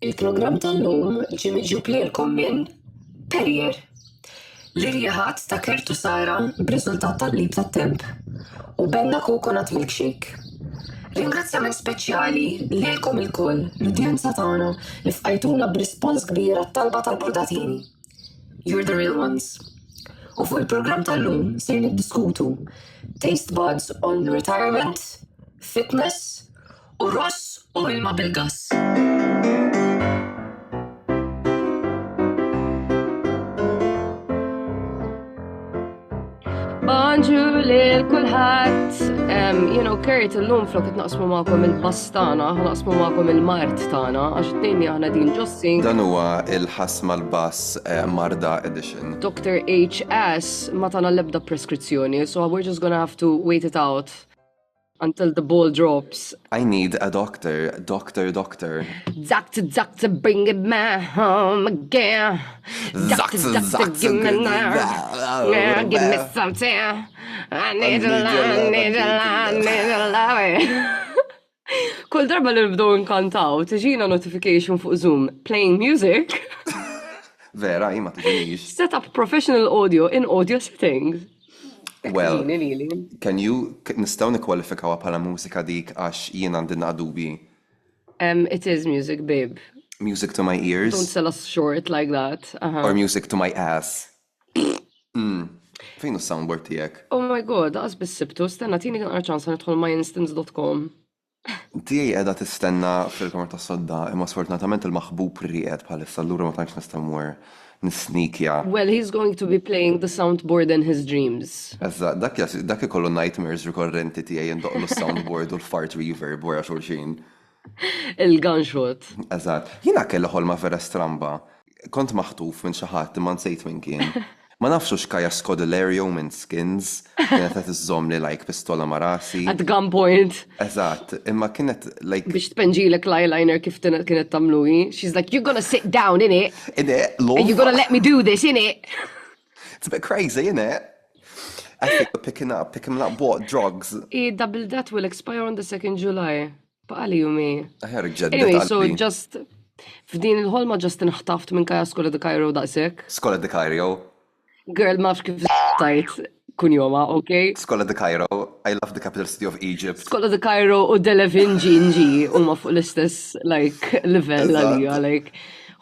Il-programm tal-lum ġie miġjub lilkom minn Perrier li rieħat ta' kertu Sara b'riżultat tal-lib tat-temp u Benna Coconut Milkshake. Ringrazzjament speċjali lilkom ilkoll l-udjenza tagħna li fqajtuna b'rispons kbir għat-talba tal-bordatini. You're the real ones. U fuq il-programm tal-lum se niddiskutu taste buds on retirement, fitness u ross u ilma bil-gass. Bonġur lil kulħadd. Kert illum flok qed naqsmu magħkom il-bass tagħna, naqsmu magħkom il-mart tagħna għax it-tnejn aħna din ġossi. Dan huwa il-ħasma l-bass Marda Edition. Dr. HS ma tagħna l-ebda preskrizzjoni, so we're just gonna have to wait it out until the ball drops. I need a doctor. Doctor. Doctor, bring it back home again. Doctor, give me now. Yeah, give me something. I need a love. Kull darba li nibdew inkantaw, tiġina notification fuq Zoom playing music. Vera, ma tiġinix. Set up professional audio in audio settings. Well, nistaw nikwalifikawa bħala mużika dik għax jien għandi naqdubi. It is music, babe. Music to my ears. Don't sell us short like that. Or music to my ass. Fejn soundboard tijek? Oh my god, għaz bissibtu, stenna tini kan għarċansa nidħol myinstance.com. Tijaj edha tistenna fil-kamar ta' sodda, imma sfortunatament il-maħbub riqed bħalissa, l-lura ma tantx nistamur nisnikja. Well, he's going to be playing the soundboard in his dreams. Eżda, dak ikollu nightmares rikorrenti tijaj jindoqlu s-soundboard u l-fart reverb wara xulxin. Il-gunshot. Eżat, jina kelli ħolma vera stramba. Kont maħtuf minn xaħat imma nsejt minn kien. Ma nafxu xkaja Scodelario minn Skins, kienet għet iżżom li pistola ma' rasi. At gunpoint. Eżat, imma kienet biex tpenġilek l-eyeliner kif kienet tamluji. She's like, you're gonna sit down, innit? Innit, love. And you're gonna let me do this, innit? It's a bit crazy, innit? I think we're picking up what drugs? Double that will expire on the 2nd July. Baqali jumi. Anyway, so just, f'din il-ħolma just inħtaft minn kaja Skola de Cairo daqsek. Skola de Cairo. Girl, mafx kif tajt kun joma, okay? Skola de Cairo. I love the capital city of Egypt. Skola de Cairo u Delevinġi u ma fuq l-istess, level għalija,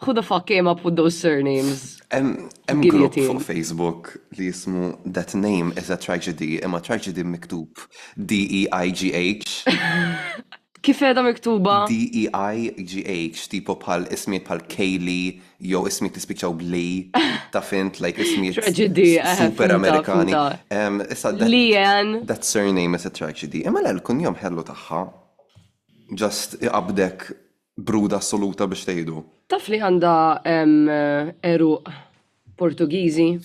who the fuck came up with those surnames? Group fuq Facebook li jismu That Name is a Tragedy, imma tragedy miktub D-E-I-G-H. Kif edha miktuba? D-E-I-G-H, tipo bħal ismiet bħal Kaylee, jew ismiet tispiċaw bli, ta' fint, ismiet super Amerikani. Lian. That surname is a tragedy. Imma l-kun jom ħellu taħħa. Just iqabdek bruda assoluta biex tgħidu. Taf li għanda eruq Portugiżi.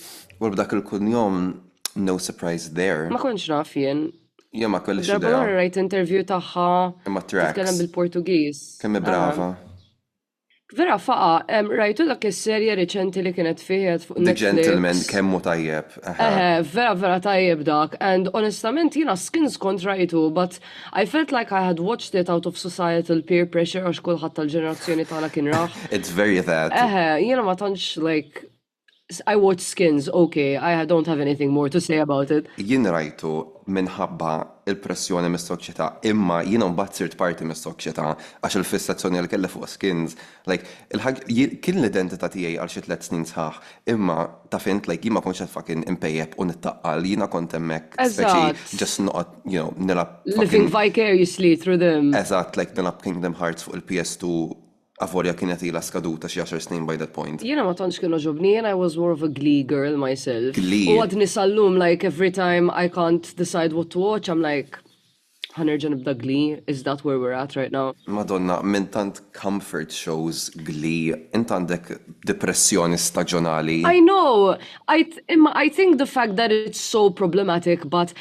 Well, b'dak il-kun jom, no surprise there. Ma konx naf jien. Ja, ma kollix idea. Darba rajt interview taħħa. Imma tracks. Titkellem bil-Portugiż. Kemm brava. Vera faqa, rajtu dak is-serja reċenti li kienet fiħed fuq Netflix. The Gentleman, kemmu tajjeb. Vera tajjeb dak. And honestament, jina skins kont rajtu, but I felt like I had watched it out of societal peer pressure għax kulħadd tal-ġenerazzjoni tagħna kien raħ. It's very that. Jina ma tantx I watch Skins, okay, I don't have anything more to say about it. Jien rajtu minħabba il-pressjoni mis-soċjetà, imma jiena mbagħad sirt parti mis-soċjetà għax il-fissazzjoni li kellha fuq Skins. Kien l-identità tiegħi għal xi 3 snin sħaħ, imma ta' fint jien ma kontx qed fucking impejjeb u nittaqqal, jiena kont hemmhekk speċi just noqgħod, nilab living vicariously through them. Eżatt, nilab Kingdom Hearts fuq il-PS2 Avorja kienet ila skaduta xi 10 snin by that point. Jiena ma tantx kienu ġobni, I was more of a Glee girl myself. Glee. U għad nisallum, every time I can't decide what to watch, I'm ħanerġa nibda Glee, is that where we're at right now? Madonna, minn tant comfort shows Glee, int għandek depressjoni staġjonali. I know, I think the fact that it's so problematic, but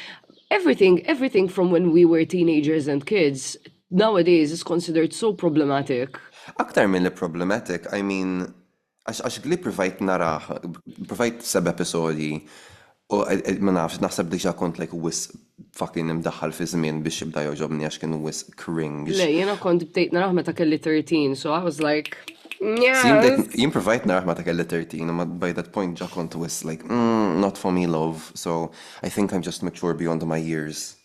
everything from when we were teenagers and kids, nowadays is considered so problematic. Aktar minn li problematic, I mean, għax Glee provajt naraħ, provajt 7 episodi, u ma nafx, naħseb diġa kont wis fucking imdaħħal fi żmien biex jibda joġobni għax kienu wis cringe. Le, jena kont bdejt naraħ meta kelli 13, so I was like, Seemed Yes. like jien provajt naraħ meta kelli 13, but by that point ġa kont wis like, not for me love, so I think I'm just mature beyond my years.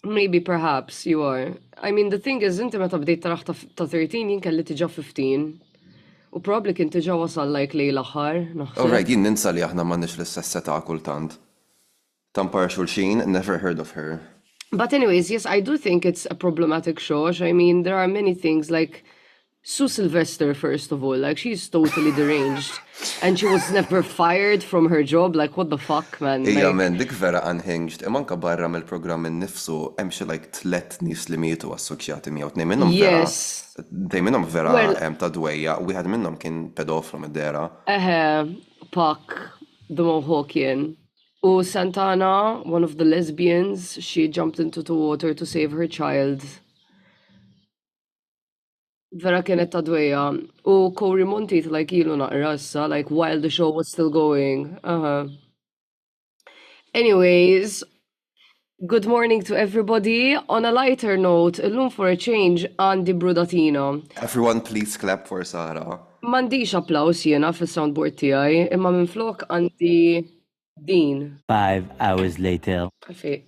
Maybe perhaps you are. I mean, the thing is, inti meta bdejt taraħ ta' 13 jien kelli tiġa 15. U probably kien tiġa wasal like li l-aħħar. Alright, jien ninsa li aħna m'għandniex l-istess seta' kultant. Tampar xulxin, never heard of her. But anyways, yes, I do think it's a problematic show. I mean, there are many things like Sue Sylvester, first of all, like she's totally deranged. And she was never fired from her job. Like, what the fuck, man? Ija Like, men, dik vera unhinged. Imanka barra mill-programm innifsu, hemm xi like 3 nies li mietu assoċjati miegħu. Tnejn minnhom vera. yes. Tnejn minnhom vera Well- ta' dwejja, u wieħed minnhom kien pedoflu mid-dera. Puck, the Mohawkian. Oh, Santana, one of the lesbians, she jumped into the water to save her child. Vera kienet ta' dwejja. U Corey Monteith, like, ilu naqra issa, like, while the show was still going. Anyways, good morning to everybody. On a lighter note, illum for a change, għandi brudatina. Everyone please clap for Sara. M'għandix applaus jiena fis-soundboard tiegħi, imma minflok għandi din. 5 hours later. Għalfej.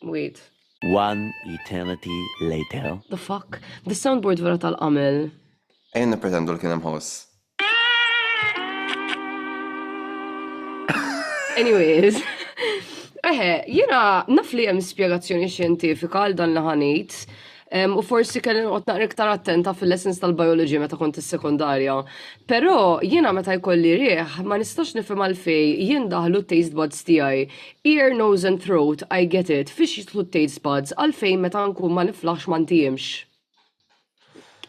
Wait. 1 eternity later. The fuck? The soundboard vera tal-qamel. Ejn nippretendu li kien hemm ħoss. Anyways. Jiena naf li hemm spjegazzjoni xjentifika għal dan li ħanejt. U forsi kelli noqgħod naqra iktar attenta fil-lessons tal-biology meta kont is-sekondarja. Però jiena meta jkolli rieħ ma nistax nifhem għalfej jien daħlu taste buds tiegħi. Ear, nose and throat, I get it. Fiex jitlu taste buds għalfejn meta nkun ma niflaħx ma ntijimx.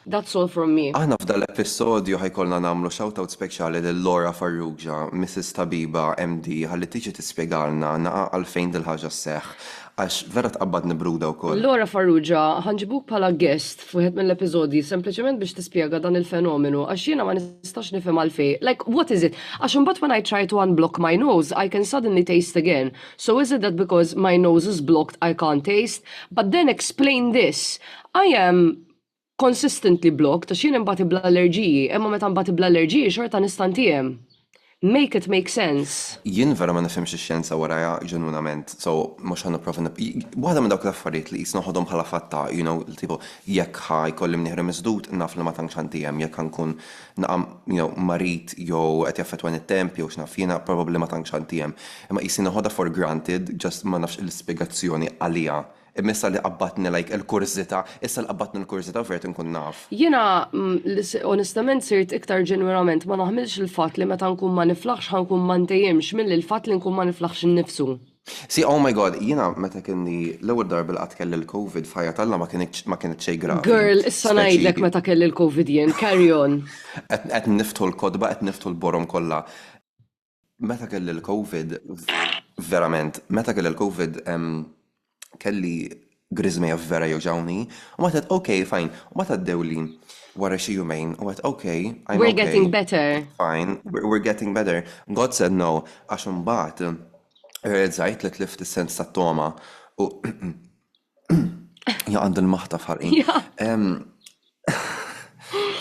That's all from me. Aħna f'dal-episodju ħajkolna nagħmlu shoutout speċjali lil Laura Farrugia, Mrs. Tabiba, MD, ħalli tiġi tispjegalna naqa għalfejn dil-ħaġa sseħħ. Għax vera tqabbad nibruda wkoll. Laura Farrugia, ħanġibuk bħala guest f'wieħed mill-episodji sempliċement biex tispjega dan il-fenomenu għax jiena ma nistax nifhem għalfejn. Like, what is it? Għax imbagħad when I try to unblock my nose, I can suddenly taste again. So is it that because my nose is blocked, I can't taste? But then explain this. I am consistently blocked għax jien imbagħad bl-allerġiji, imma meta mbagħad bl-allerġiji xorta nistantijem. Make it make sense. Jien vera ma nifhimx ix-xjenza warajja ġenunament, so mhux ħanipprova waħda minn dawk l-affarijiet li qisna ħodhom bħala fatta, tipo jekk ħajkolli mnieħri miżdud naf li ma tantx għandihom, jekk nkun naqam marit jew qed jaffettwani it-temp jew x'naf jiena probabbli ma tantx għandihom. Imma qisni naħodha for granted, just ma nafx l-ispjegazzjoni għalija. Imissa li qabbatni like il-kurzita, issa li qabbatni l-kurzita vert nkun naf. Jiena onestament sirt iktar ġenwinament ma naħmilx il-fatt li meta nkun ma niflaħx ħankun ma ntejjimx milli l-fatt li nkun ma niflaħx innifsu. See, oh my god, jiena meta kienni l-ewwel darba li qatt kelli l-COVID f'ħajja talla ma kienet xejn gravi. Girl, issa ngħidlek meta kelli l-COVID jien, carry on. Qed niftħu l-kodba, qed niftħu l-borom kollha. Meta kelli l-COVID, verament, meta kelli l-COVID kelli grizmeja vera joġawni, u ma tad, okay, fine, u ma tad dewli wara xi jumejn, u għat, okay, I'm We're okay. getting better. Fine, we're getting better. God said no, għax mbagħad redzajt li tlift is-sens tat-toma u ja għandu l-maħta f'ħarqin.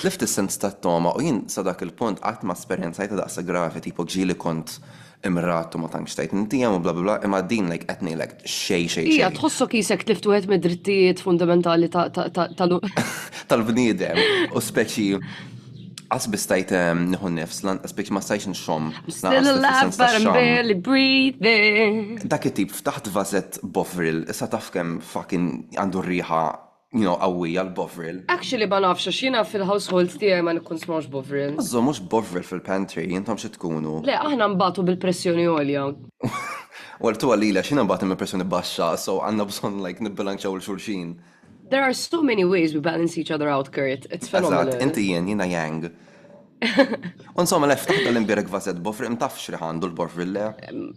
Tlift is-sens tat-toma u jien sa dak il-punt qatt ma esperjenzajta daqsa gravi, tipo ġieli kont imratu ma tantx tajt intijam u bla bla bla, imma din like qed ngħidlek xejn. Ija, tħossok jisek tlift wieħed mid-drittijiet fundamentali tal-bniedem u speċi qasbis tajt nieħu nnifs, speċi ma stajx nxomm. Still alive but I'm barely breathing. Dak it-tip ftaħt vażett Bovril, issa taf kemm fucking għandu rriħa qawwija l-Bovril. Actually ma nafx għax jiena fil-household tiegħi ma nikun smawx Bovril. Għazzu mhux Bovril fil-pantry, jintom xi tkunu. Le, aħna mbagħtu bil-pressjoni għolja. Well, tu għalila, xina mbagħad impressjoni baxxa, so għandna bżonn like nibbilanċaw il-xulxin. There are so many ways we balance each other out, Kurt. It's phenomenal. Eżatt, inti jiena yang. Insomma, lef taħt l-imbirek vażett Bovril, mtaf xriħandu l-Bovril le?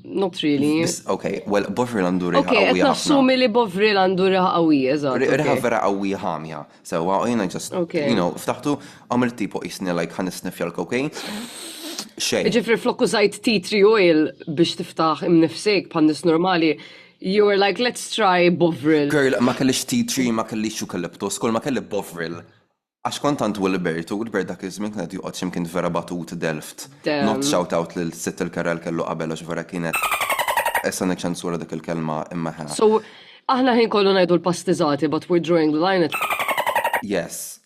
Not really. Okay, well, Bovril għandu riħa Okay, qed qawwija nassumi li Bovril għandu riħa qawwija, eżatt. Riħa vera qawwija ħamja. Sewa, jiena just, ftaħtu għamil tipo jisni like ħanisnifja l-cocaine. Xej. Ġifri flokku zajt tea tree oil biex tiftaħ imnifsek bħannis normali. You were like, let's try Bovril. Girl, ma kellix tea tree, ma kellix eucalyptus, kull ma kelli Bovril. Għax kontant Wilbert dak iż-żmien kienet joqgħod x'imkien vera batut Delft. Damn. Not shout out lil Sitt il-Karel kellu qabel għax vera kienet. Issa niċċensura dik il-kelma imma ħa. So, aħna ħin kollu ngħidu l-pastiżati, but we're drawing the line at Yes.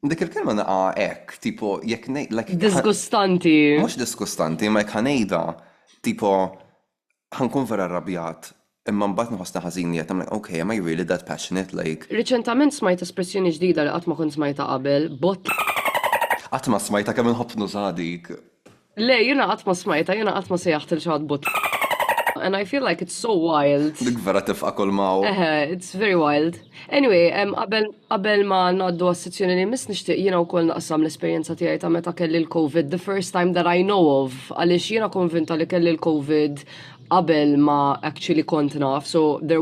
Dik il-kelma naqa' hekk, tipo jekk like disgustanti. Mhux diskustanti, ma jekk ħanejda, tipo ħankun vera arrabjat. Imma mbagħad nħossna ħażin qed like, okay, am I really that passionate like? Riċentament smajt espressjoni ġdida li qatt ma kont smajta qabel, bot. Qatt ma smajta kemm inħobb nużadik. Le, jiena qatt ma smajta, jiena qatt ma sejjaħt il-xad bot. And I feel like it's so wild. Dik vera tifqa' kull maw. It's very wild. Anyway, qabel ma ngħaddu għas-sezzjoni li miss nixtieq jiena wkoll naqsam l-esperjenza tiegħi ta' meta kelli l-COVID, the first time that I know of, għaliex jiena konvinta li kelli l-COVID qabel ma actually kont naf. So there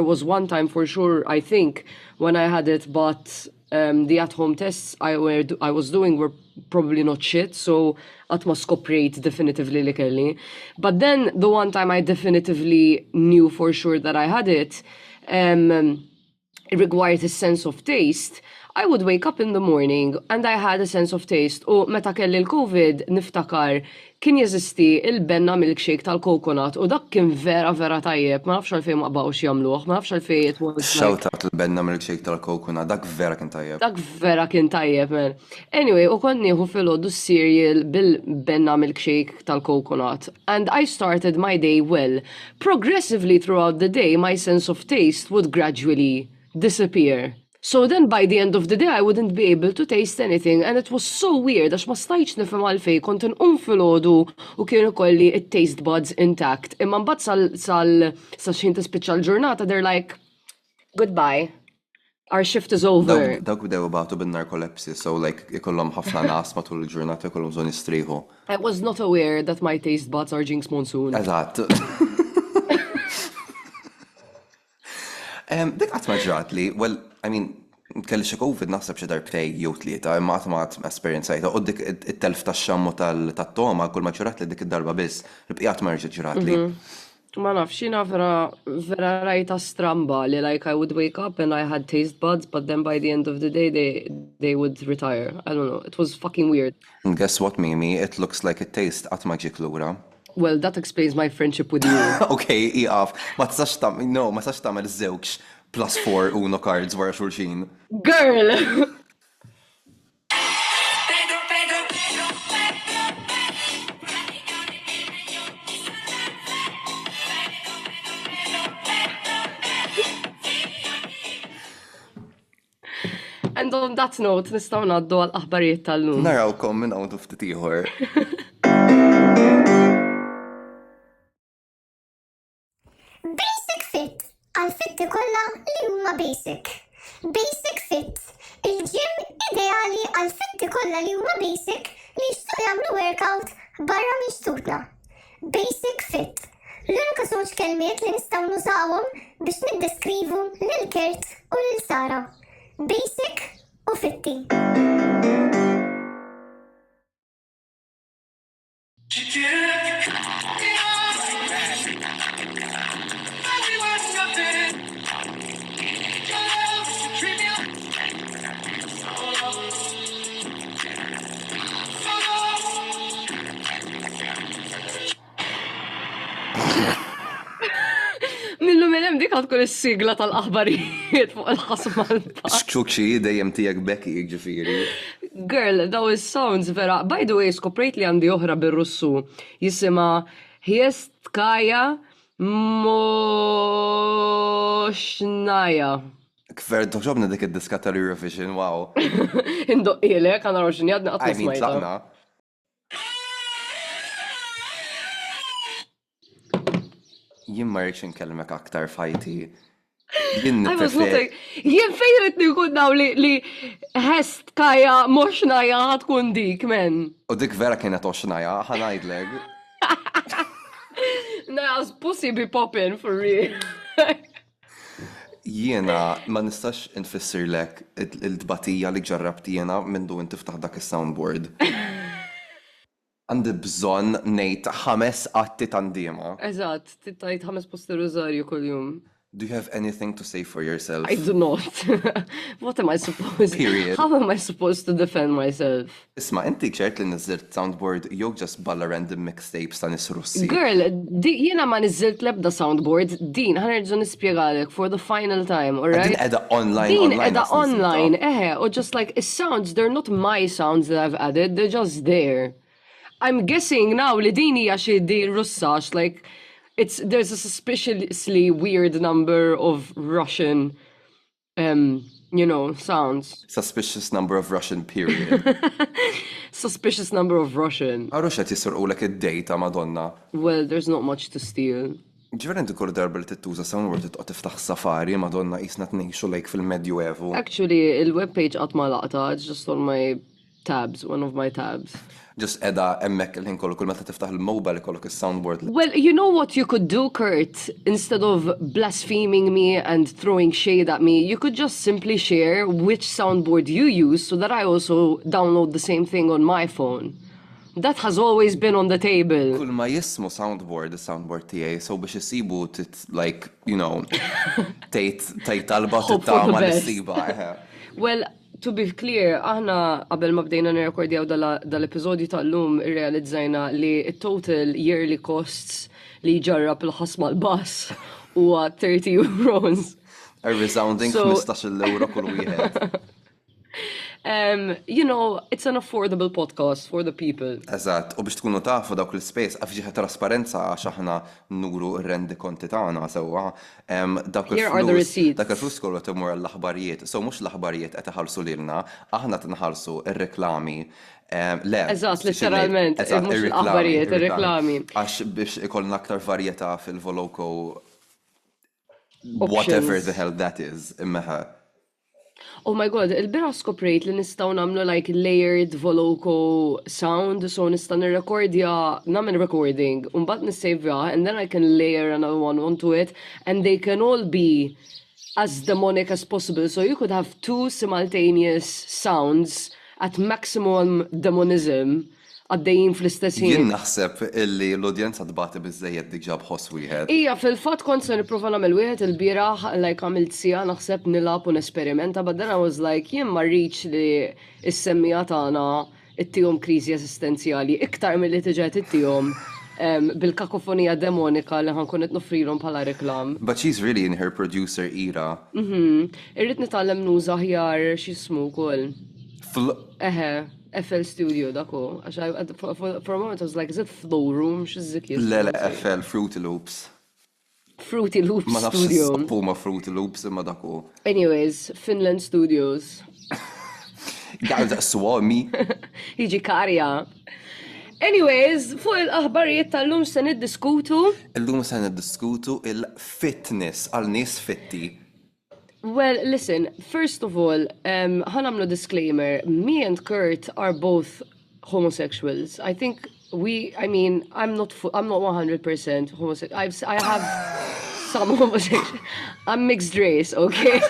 was one time for sure, I think, when I had it, but the at-home tests I was doing were probably not shit, so qatt ma skoprejt definitively li kelli. But then the one time I definitively knew for sure that I had it, it required a sense of taste. I would wake up in the morning and I had a sense of taste. U meta kelli l-COVID niftakar kien jeżisti il-benna milkshake tal-coconut u dak kien vera tajjeb. Ma nafx għalfejn ma qbaqgħux jagħmluh, ma nafx għalfejn it was Shout out il-benna milkshake tal-coconut, dak vera kien tajjeb. Dak vera kien tajjeb, man. Anyway, u kont nieħu filgħodu cereal bil-benna milkshake tal-coconut. And I started my day well. Progressively throughout the day, my sense of taste would gradually disappear. So then by the end of the day I wouldn't be able to taste anything and it was so weird għax ma stajtx nifhem għalfejn kont inqum filgħodu u kienu kolli it-taste buds intact. Imma mbagħad sal xejn tispiċċa l-ġurnata they're like goodbye. Our shift is over. Dawk bdew ibatu bin-narkolepsi, so like ikollhom ħafna nas matul il-ġurnata ikollhom bżonn jistrieħu. I was not aware that my taste buds are Jinx Monsoon. Eżatt. Dik qatt ma ġrat li, well, I mean, kelli xi COVID naħseb xi darbtej jew tlieta, imma qatt ma esperjenzajta. U dik it-telf tax-xammu tat-toma kull ma ġrat li dik id-darba biss, il-bqijat ma rġiet ġrat li. Ma nafx, jiena vera rajta stramba li like I would wake up and I had taste buds, but then by the end of the day they would retire. I don't know, it was fucking weird. And guess what, Mimi? It looks like it taste qatt ma ġik lura. Well, that explains my friendship with you. Okay, iqaf. Ma tistax tagħmel żewġ +4 Uno cards wara xulxin. Girl! And on that note, nistgħu ngħaddu għall-aħbarijiet tal-lum. Narawkom minn hawn ftit ieħor. Basic fit għal-fitti kollha li huma basic. Basic fit, il-ġim ideali għal-fitti kollha li huma basic li jixtiequ jagħmlu workout barra minn xtutna. Basic fit, l-unika żewġ kelmiet li nistgħu nużawhom biex niddeskrivu lil Kert u lil Sara. Basic u fitti. Millu minn hemm dik tkun is-sigla tal-aħbarijiet fuq il-ħasma l-baħ. Xkukxi dejjem tiegħek Becky ġifieri. Girl, those sounds vera. By the way, skoprejt li għandi oħra bir-Russu. Jisima Jiddiskutu Mhux. Kfer toġobna dik id-diska tal-Eurovision, wow. Indoqqilek, għana roġni għadna I mean, għatna tlaqna. Jien ma rridx inkellmek aktar fajti. Jien Jien fejritni kun daw li Jiddiskutu Mhux tkun dik, men. U dik vera kienet oxnaja, ħanajdlek. Naja's pussy be poppin' for real. Jiena ma nistax infissirlek il-tbatija li ġarrabt jiena minn du tiftaħ dak is-soundboard. Għandi bżonn ngħid 5 qatti tandiema. Eżatt, tittajt 5 posti rożarju kull-jum. Do you have anything to say for yourself? I do not. What am I supposed? Period. How am I supposed to defend myself? Isma, inti ċert li nizzilt soundboard jew just balla random mixtapes ta' nis Russi. Girl, jiena ma nizzilt lebda soundboard, din ħanerġu nispjegalek for the final time, alright? Din edha online, Din online. edha għas nizzilta. online, or just like, it sounds, they're not my sounds that I've added, they're just there. I'm guessing now li din hija xi di Russax, like, there's a suspiciously weird number of Russian, sounds. Suspicious number of Russian period. Suspicious number of Russian. Għarru xed jisirqu lek id-data, Madonna. Well, there's not much to steal. Ġiver inti kull darba li tittuża soundboard titqgħod tiftaħ Safari, Madonna jisna tnejxu like fil-Medjuevu. Actually, il-webpage qatt ma laqta, it's just on my tabs, one of my tabs. Just edha emmek il-ħin kollu kull meta tiftaħ il-mobile kollok il-soundboard. Well, you know what you could do, Kurt? Instead of blaspheming me and throwing shade at me, you could just simply share which soundboard you use so that I also download the same thing on my phone. That has always been on the table. Kull ma jismu soundboard, il-soundboard tiegħi, so biex isibu tgħid talba Hope for the tittama best. l-issiba. Well, to be clear, aħna qabel ma bdejna nirrekordjaw dal-episodju tal-lum irrealizzajna li total yearly costs li ġarrab il-ħasma l-bass huwa 30 euros. A resounding So- 15 euro kull wieħed. It's an affordable podcast for the people. Eżatt, u biex tkunu tafu dawk l-space, għafġiħa trasparenza għax aħna nuru r-rendi konti tagħna sewwa. Here are the receipts. Dak il-flus kollu qed imur l-aħbarijiet. So mhux l-aħbarijiet qed iħallsu lilna, aħna tinħallsu ir-reklami. Le. Eżatt, letteralment, Eżatt, mhux l-aħbarijiet, ir-reklami. Għax biex ikollna aktar varjetà fil-Voloco whatever the hell that is, immeħa. Oh my god, il-bira skoprejt li nistaw namlu like layered Voloco sound, so nista nirrekordja, namen recording, unbat nissavja, and then I can layer another one onto it, and they can all be as demonic as possible. So you could have two simultaneous sounds at maximum demonism għaddejjin fl-istess Jien ħin. naħseb illi l-udjenza tbati biżejjed dik ġab ħoss wieħed. Ija, fil-fat kont se nipprova nagħmel wieħed il-bieraħ, like għamilt sija naħseb nilab u nesperimenta, but then I was like, jien ma rridx li s-semmija tagħna ittihom kriżi esistenzjali iktar milli tiġet ittihom bil-kakofonija demonika li ħankun qed nofrilhom bħala reklam. But she's really in her producer era. Irrid nitgħallem nuża ħjar x'ismu wkoll. FL Studio dako. For a moment I was like, is it Flow Room? X'izzik Le FL Fruity Loops. Fruity Loops Ma nafx Studio. s-sappu ma Fruity Loops imma daku. Anyways, Finland Studios. Għal swami. Jiġi karja. Anyways, fuq il-aħbarijiet tal-lum se niddiskutu. Illum se niddiskutu il-fitness għal nies fitti. Well, listen, first of all, ħanamlu disclaimer, me and Kurt are both homosexuals. I think I'm not 100% homosexual. I have some homosexual. I'm mixed race, okay?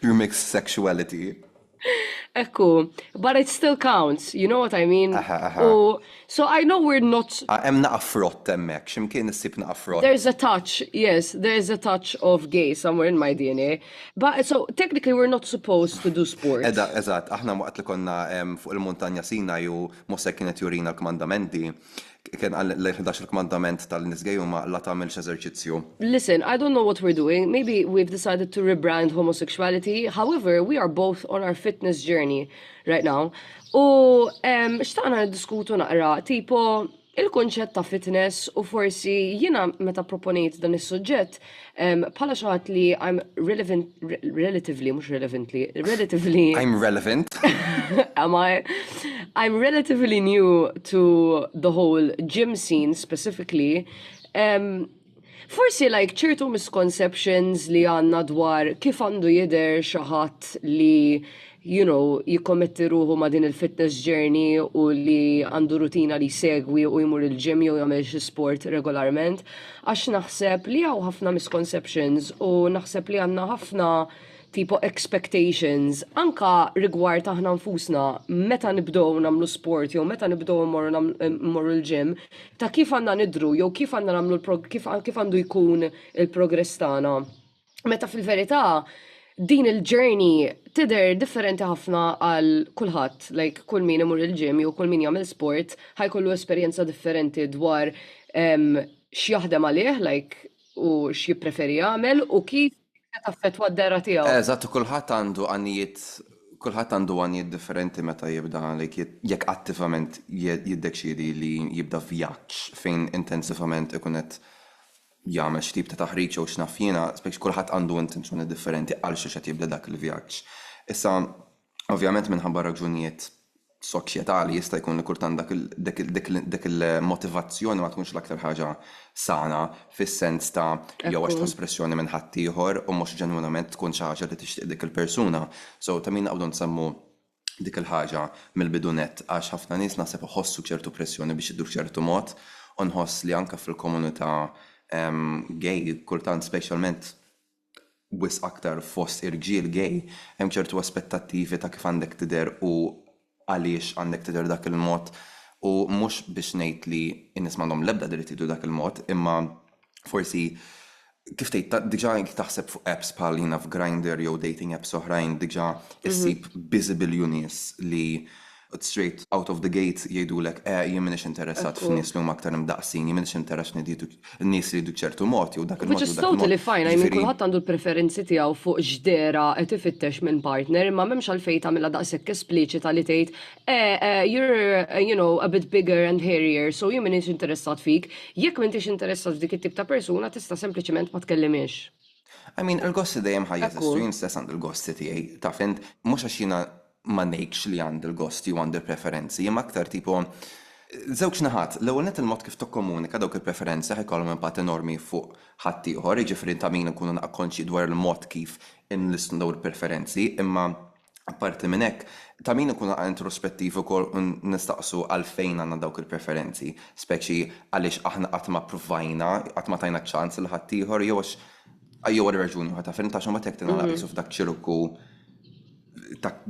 Your mixed sexuality. Ekku, but it still counts, you know what I mean? So I know we're not... Hemm naqa' frott hemmhekk, x'imkien issib naqa' frott. There's a touch, yes, there's a touch of gay somewhere in my DNA. But so technically we're not supposed to do sports. Eżatt, aħna waqt li konna fuq il-Muntanja Sinaj u Mosè kienet jurina l-komandamenti, kien l-11 il-komandament tal-nies gej huma la tagħmilx eżerċizzju. Listen, I don't know what we're doing. Maybe we've decided to rebrand homosexuality. However, we are both on our fitness journey right now. U xtaqna diskutu naqra, tipo il-konċett ta' fitness u forsi jiena meta proponejt dan is-suġġett bħala xi ħadd li I'm relatively I'm relevant. I'm relatively new to the whole gym scene specifically. Forsi like ċertu misconceptions li għandna dwar kif għandu jidher xi ħadd li jikkommetti ruħu ma' din il-fitness journey u li għandu rutina li segwi u jmur il-gym jew jagħmel xi sport regolarment, għax naħseb li hawn ħafna misconceptions u naħseb li għandna ħafna tipo expectations, anka rigward aħna nfusna, meta nibdow namlu sport, jew meta nibdow mmorru l-ġim, ta' kif għandna nidru, jew kif għandna namlu kif għandu jkun il-progress tagħna. Meta fil-verità, din il-journey tidher differenti ħafna għal kulħadd, like kull min imur il-ġim jew kull min jagħmel sport, ħajkollu esperjenza differenti dwar x'jaħdem għalih, like u x'jippreferi jagħmel u kif taffettwa d-dera tiegħu. Eżatt, kulħadd għandu għanijiet differenti meta jibda, jekk attivament jiddeċiedi li jibda vjaġġ fejn intensivament ikun qed jagħmel xi tip ta' taħriġ jew x'naf jiena, speċi kulħadd għandu intenzjoni differenti għal xi qed jibda dak il-vjaġġ. Issa, ovvjament minħabba raġunijiet soċjetali jista' jkun li kultant dik il-motivazzjoni ma tkunx l-aktar ħaġa sana fis-sens ta' jew għax tħoss pressjoni minn ħadd ieħor u mhux ġenwinament tkun xi ħaġa li tixtieq dik il-persuna. So ta' min naqbdu nsemmu dik il-ħaġa mill-bidunet għax ħafna nies naħseb iħossu ċertu pressjoni biex jidhru ċertu mod u nħoss li anke fil-komunità gay, kultant speċjalment wis aktar fost irġiel gay, hemm ċertu aspettattivi ta' kif għandek tidher u għaliex għandek tidher dak il-mod u mhux biex ngħid li n-nies m'għandhom l-ebda dritt jidhru dak il-mod, imma forsi kif tgħid diġà taħseb fuq apps bħal jiena f'Grindr jew dating apps oħrajn diġà issib visible nies li straight out of the gate jgħidulek jien m'iniex interessat f'nies li huma aktar imdaqsin, jien m'iniex interessat n-nies li jdu ċertu mod jew dak il-mod. Which is totally fine, I mean kulħadd għandu l-preferenzi tiegħu fuq x'dera qed ifittex minn partner, imma m'hemmx għalfejn tagħmilha daqshekk espliċita li tgħid you're a bit bigger and hairier, so jien m'iniex interessat fik. Jekk m'intix interessat f'dik it-tip ta' persuna tista' sempliċement ma tkellimx. I mean, il-gossi dejjem ħajjeżistu, jien stess għand il-gossi tiegħi, taf int mhux għax jiena ma ngħidx li għandi l-gosti u għandi preferenzi, imma aktar tipo żewġ naħat, l-ewwel net il-mod kif tikkomunika dawk il-preferenzi ħajkollhom impatt enormi fuq ħadd ieħor, jiġifieri ta' min nkunu konxi dwar il-mod kif inlistnu dawn il-preferenzi, imma apparti minn hekk ta' min ikunu introspettiv ukoll nistaqsu għalfejn għandna dawk il-preferenzi, speċi għaliex aħna qatt ma provajna, qatt ma tajna ċans il ħadd ieħor jew għal raġuni ħadd taf intax ma tek tinaqla bisu f'dak ċirku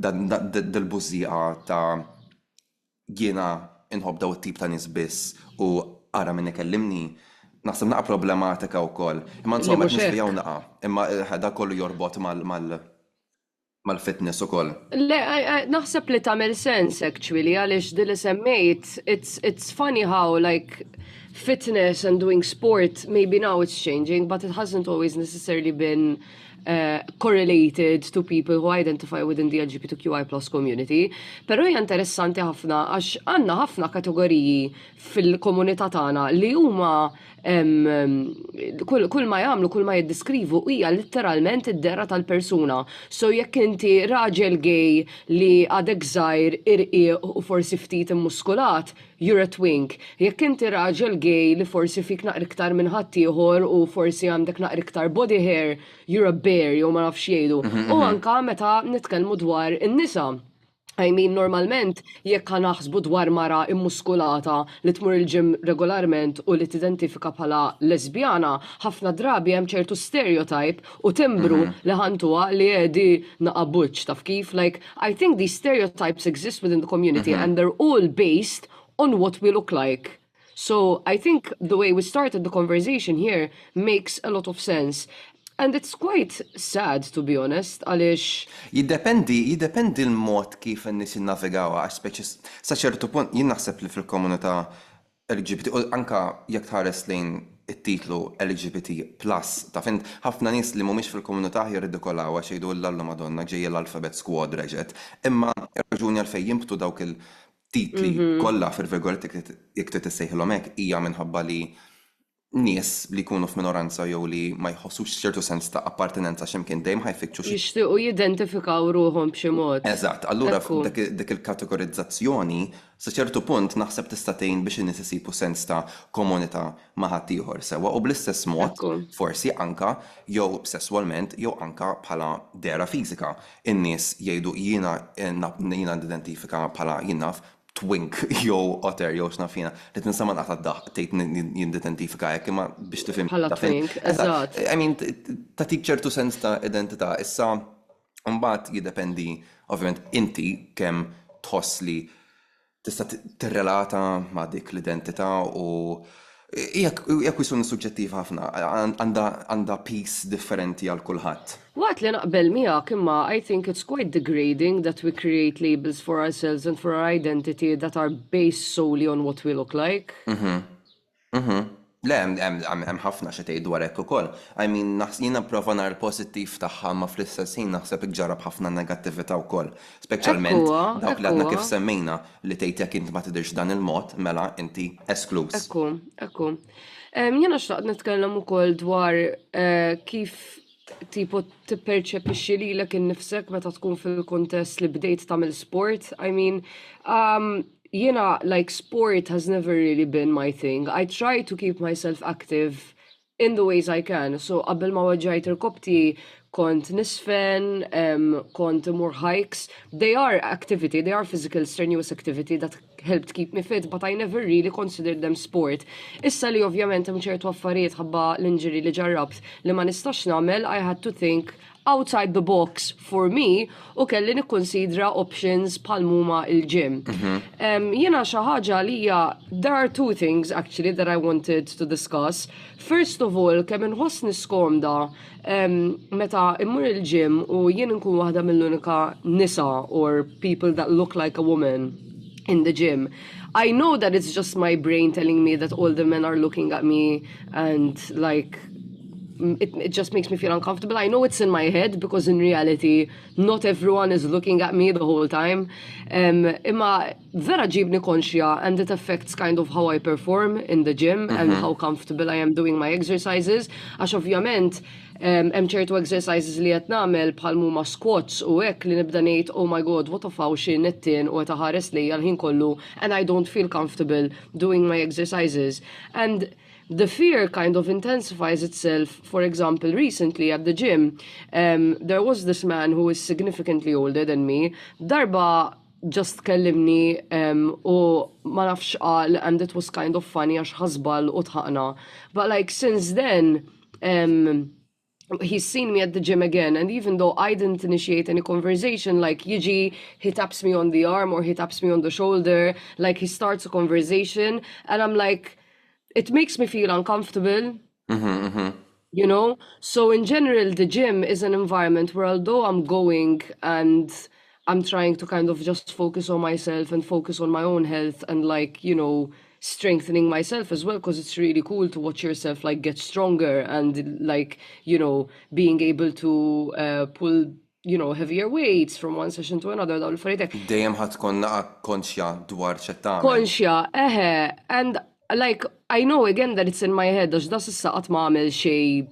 dal-bużija ta' jiena inħobb daw it-tip ta' nies biss u ara minn ikellimni naħseb naqa' problematika wkoll. Imma insomma qed nisbijaw naqa', imma ħada kollu jorbot mal-fitness ukoll. Le, naħseb li tagħmel sens actually għaliex din li semmejt, it's funny how like fitness and doing sport maybe now it's changing, but it hasn't always necessarily been correlated to people who identify within the LGBTQI+ community. Però hija interessanti ħafna għax għandna ħafna kategoriji fil-komunità tagħna li huma kull ma jagħmlu, kull ma jiddiskrivu hija letteralment id-dera tal-persuna. So jekk inti raġel gay li għadek żgħir irqiq u forsi ftit immuskulat, you're a twink. Jekk inti raġel gay li forsi fik naqra iktar minn ħadd ieħor u forsi għandek naqra iktar body hair, you're a bear, jew ma nafx jgħidu. U anka meta nitkellmu dwar in-nisa. I mean, normalment, jekk naħsbu dwar mara immuskulata li tmur il-ġim regolarment u li tidentifika bħala lesbjana, ħafna drabi hemm ċertu stereotype u timbru li ħantuha li jedi naqabuċ taf kif. Like, I think these stereotypes exist within the community and they're all based on what we look like. So I think the way we started the conversation here makes a lot of sense. And it's quite sad, to be honest, għaliex... Jiddependi l-mod kif n-nies jinnavigawa, għax speċi sa ċertu punt jien naħseb li fil-komunità LGBT, u anka jekk tħares lejn it-titlu LGBT+, ta' fint ħafna nies li mhumiex fil-komunità jirridikolaw għax jgħidu l-Alla Madonna ġej l-alfabet squad reġet. Imma raġuni għalfejn jimbtu dawk il-titli kollha fil-virgoletti jekk trid issejħilhom hekk hija minħabba li nies li jkunu f'minoranza jew li ma jħossux ċertu sens ta' appartenenza x'imkien dejjem ħajfittxu xi jixtiequ jidentifikaw ruhom b'xi mod. Eżatt, allura dik il-kategorizzazzjoni sa ċertu punt naħseb tista' tgħin biex in-nies isibu sens ta' komunità ma' ħadd ieħor sewwa u bl-istess mod forsi anka jew sesswalment jew anka bħala dera fiżika. In-nies jgħidu jiena nidentifika bħala jien naf twink jew otter jew x'nafina li tinsama naqta d-daħ tgħid jindidentifika hekk imma biex tifhem bħala twink, eżatt. I mean tagħtik ċertu sens ta' identità. Issa Mbagħad jiddependi ovvjament inti kemm tħoss li tista' tirrelata ma' dik l-identità u jekk isun suġġettiv ħafna, għandha piece differenti għal kulħadd. Waqt li naqbel miegħek imma I think it's quite degrading that we create labels for ourselves and for our identity that are based solely on what we look like. Le, hemm ħafna xi tgħid dwar hekk ukoll. I mean, jiena prova nar pożittiv tagħha ma fl-istess ħin naħseb iġġarab ħafna negattività wkoll. Speċjalment dawk li għadna kif semmejna li tgħid jekk inti ma tidhirx dan il-mod mela inti esklus. Ekku. Jiena xtaqt nitkellem ukoll dwar kif tipo tipperċepixxi lilek innifsek meta tkun fil-kuntest li bdejt tagħmel sport. I mean, like sport has never really been my thing. I try to keep myself active in the ways I can. So qabel ma waġġajt il-kopti kont nisfen, kont more hikes. They are activity, they are physical strenuous activity that helped keep me fit, but I never really considered them sport. Issa li ovvjament hemm ċertu affarijiet ħabba l-inġiri li ġarrabt li ma nistax nagħmel, I had to think outside the box for me u kelli nikkonsidra options bħal huma il-gym. Jiena xi ħaġa li hija there are two things actually that I wanted to discuss. First of all, kemm inħoss niskomda meta immur il-gym u jien nkun waħda mill-unika nisa or people that look like a woman in the gym. I know that it's just my brain telling me that all the men are looking at me and like it just makes me feel uncomfortable. I know it's in my head because in reality not everyone is looking at me the whole time. Imma vera ġibni konxja and it affects kind of how I perform in the gym and how comfortable I am doing my exercises. Għax ovvjament hemm ċertu exercises li qed nagħmel bħal huma squats u hekk li nibda ngħid oh my god what of xi nettin u qed aħares lejja l-ħin kollu and I don't feel comfortable doing my exercises. And the fear kind of intensifies itself. For example, recently at the gym, there was this man who is significantly older than me. Darba just kellimni u ma nafx qal and it was kind of funny għax ħasbal u tħaqna. But like since then, he's seen me at the gym again, and even though I didn't initiate any conversation, like Yiji, he taps me on the arm or he taps me on the shoulder, like he starts a conversation, and I'm like, it makes me feel uncomfortable, you know? So in general, the gym is an environment where although I'm going and I'm trying to kind of just focus on myself and focus on my own health and like, you know, strengthening myself as well, because it's really cool to watch yourself like get stronger and like, you know, being able to pull, you know, heavier weights from one session to another. Dejjem ħadd tkun konxja dwar x'tagħmel. Konxja, and like, I know again that it's in my head, għax da s'issa qatt ma għamel xej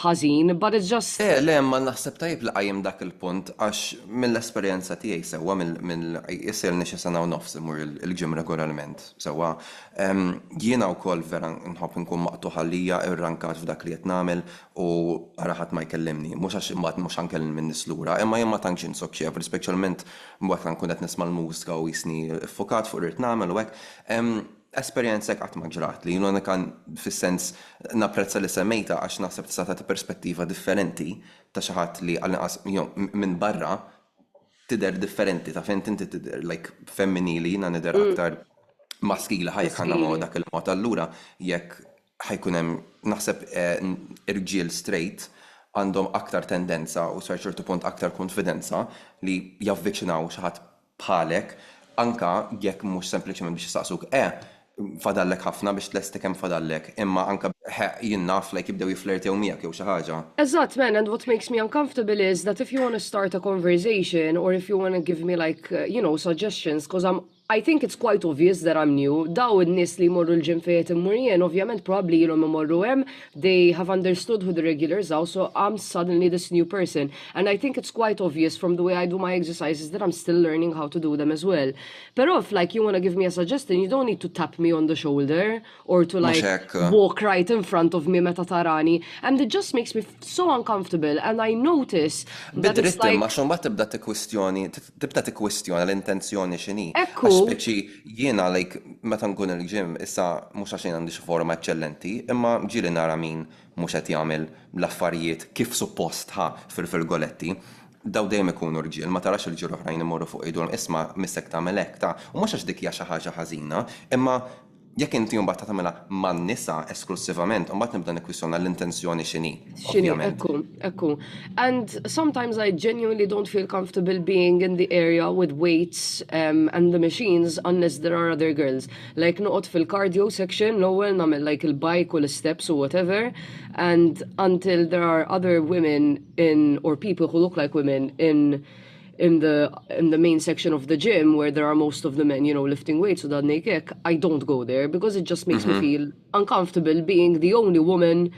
ħażin, but it's just... Le, ma naħseb tajb li qajjem dak il-punt, għax mill-esperjenza tiegħi sewwa mill-isilni xi sena u nofs imur il-ġim regolarment. Sewwa jiena wkoll vera nħobb nkun maqtuħa lija irrankat f'dak li qed nagħmel u ara ħadd ma jkellimni. Mhux għax imbagħad mhux ħankellim min nies lura, imma jien ma tantx insok xejn, speċjalment waqt nkun qed nisma' l-mużika u jisni ffokat fuq irid nagħmel u hekk. Esperjenza qatt ma ġrat li jiena kan fis-sens napprezza li semmejta għax naħseb tista' tagħti perspettiva differenti ta' xi ħadd li għal-inqas minn barra tidher differenti ta' fejn inti tidher like femminili jiena nidher aktar maskila ħajk ħanna ma' dak il-mod allura jekk ħajkun hemm naħseb irġiel straight għandhom aktar tendenza u sa ċertu punt aktar konfidenza li javviċinaw xi ħadd bħalek anka jekk mhux sempliċement biex jistaqsuk fadallek ħafna biex tlestek hemm fadallek, imma anka jien naf like jibdew jiflirtew miegħek jew xi ħaġa. Eżatt, man, and what makes me uncomfortable is that if you want to start a conversation or if you want to give me like, you know, suggestions, because I think it's quite obvious that I'm new. Daw in-nies li jmorru l-ġim fejn immur jien, ovvjament probably ilhom imorru hemm, they have understood who the regulars are, so I'm suddenly this new person. And I think it's quite obvious from the way I do my exercises that I'm still learning how to do them as well. Pero if like you want to give me a suggestion, you don't need to tap me on the shoulder or to like walk right in front of me meta tarani. And it just makes me so uncomfortable. And I notice that it's like... ma xumbat tibda tikkwistjoni l-intenzjoni x'inhi. Speċi jiena like meta nkun il-ġim issa mhux għax għandi xi forma eċċellenti, imma ġieli nara min mhux qed jagħmel l-affarijiet kif suppost fil-virgoletti. daw dejjem ikunu rġiel, ma tarax il-ġiel oħrajn imorru fuq idulhom isma' missek tagħmel hekk ta' u mhux għax dik hija xi ħaġa ħażina, imma jekk inti mbagħad tagħmilha man-nisa esklusivament, mbagħad nibda nikkwistjona l-intenzjoni x'inhi. Ekku. And sometimes I genuinely don't feel comfortable being in the area with weights and the machines unless there are other girls. Like noqgħod fil-cardio section, l-ewwel nagħmel like il-bike u l-steps or whatever, and until there are other women or people who look like women in the main section of the gym where there are most of the men, lifting weights, so that naked, I don't go there because it just makes me feel uncomfortable being the only woman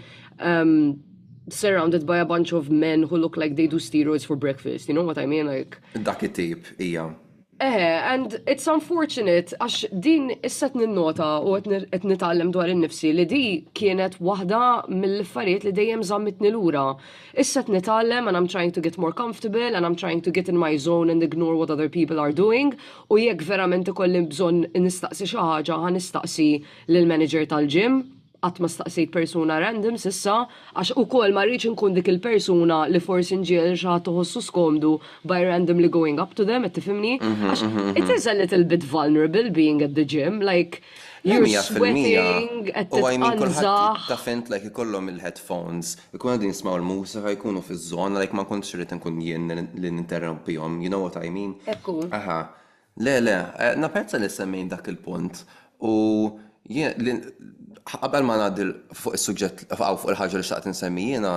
surrounded by a bunch of men who look like they do steroids for breakfast. You know what I mean? Like Dak it-tip hija. And it's unfortunate għax din issa ninnota u qed nitgħallem dwar innifsi li di kienet waħda mill-affarijiet li dejjem żammitni lura. Issa qed nitgħallem and I'm trying to get more comfortable and I'm trying to get in my zone and ignore what other people are doing u jekk verament ikolli bżonn nistaqsi xi ħaġa ħanistaqsi lill-manager tal-gym. Qatt ma staqsejt persuna random sissa, għax ukoll ma rridx inkun dik il-persuna li forsi nġiel xi ħadd toħossu skomdu by randomly going up to them, qed tifhimni? Għax it is a little bit vulnerable being at the gym, like you're sweating, qed titqanżaħ. Ta' fent like ikollhom il-headphones, ikunu qegħdin jismgħu l-mużika, jkunu fiż-żona, like ma kontx irid inkun jien li ninterrompihom, you know what I mean? Ekku. Aha. Le, napprezza li semmejn dak il-punt u qabel ma ngħaddi fuq is-suġġett fuq il-ħaġa li xtaqt insemmi jiena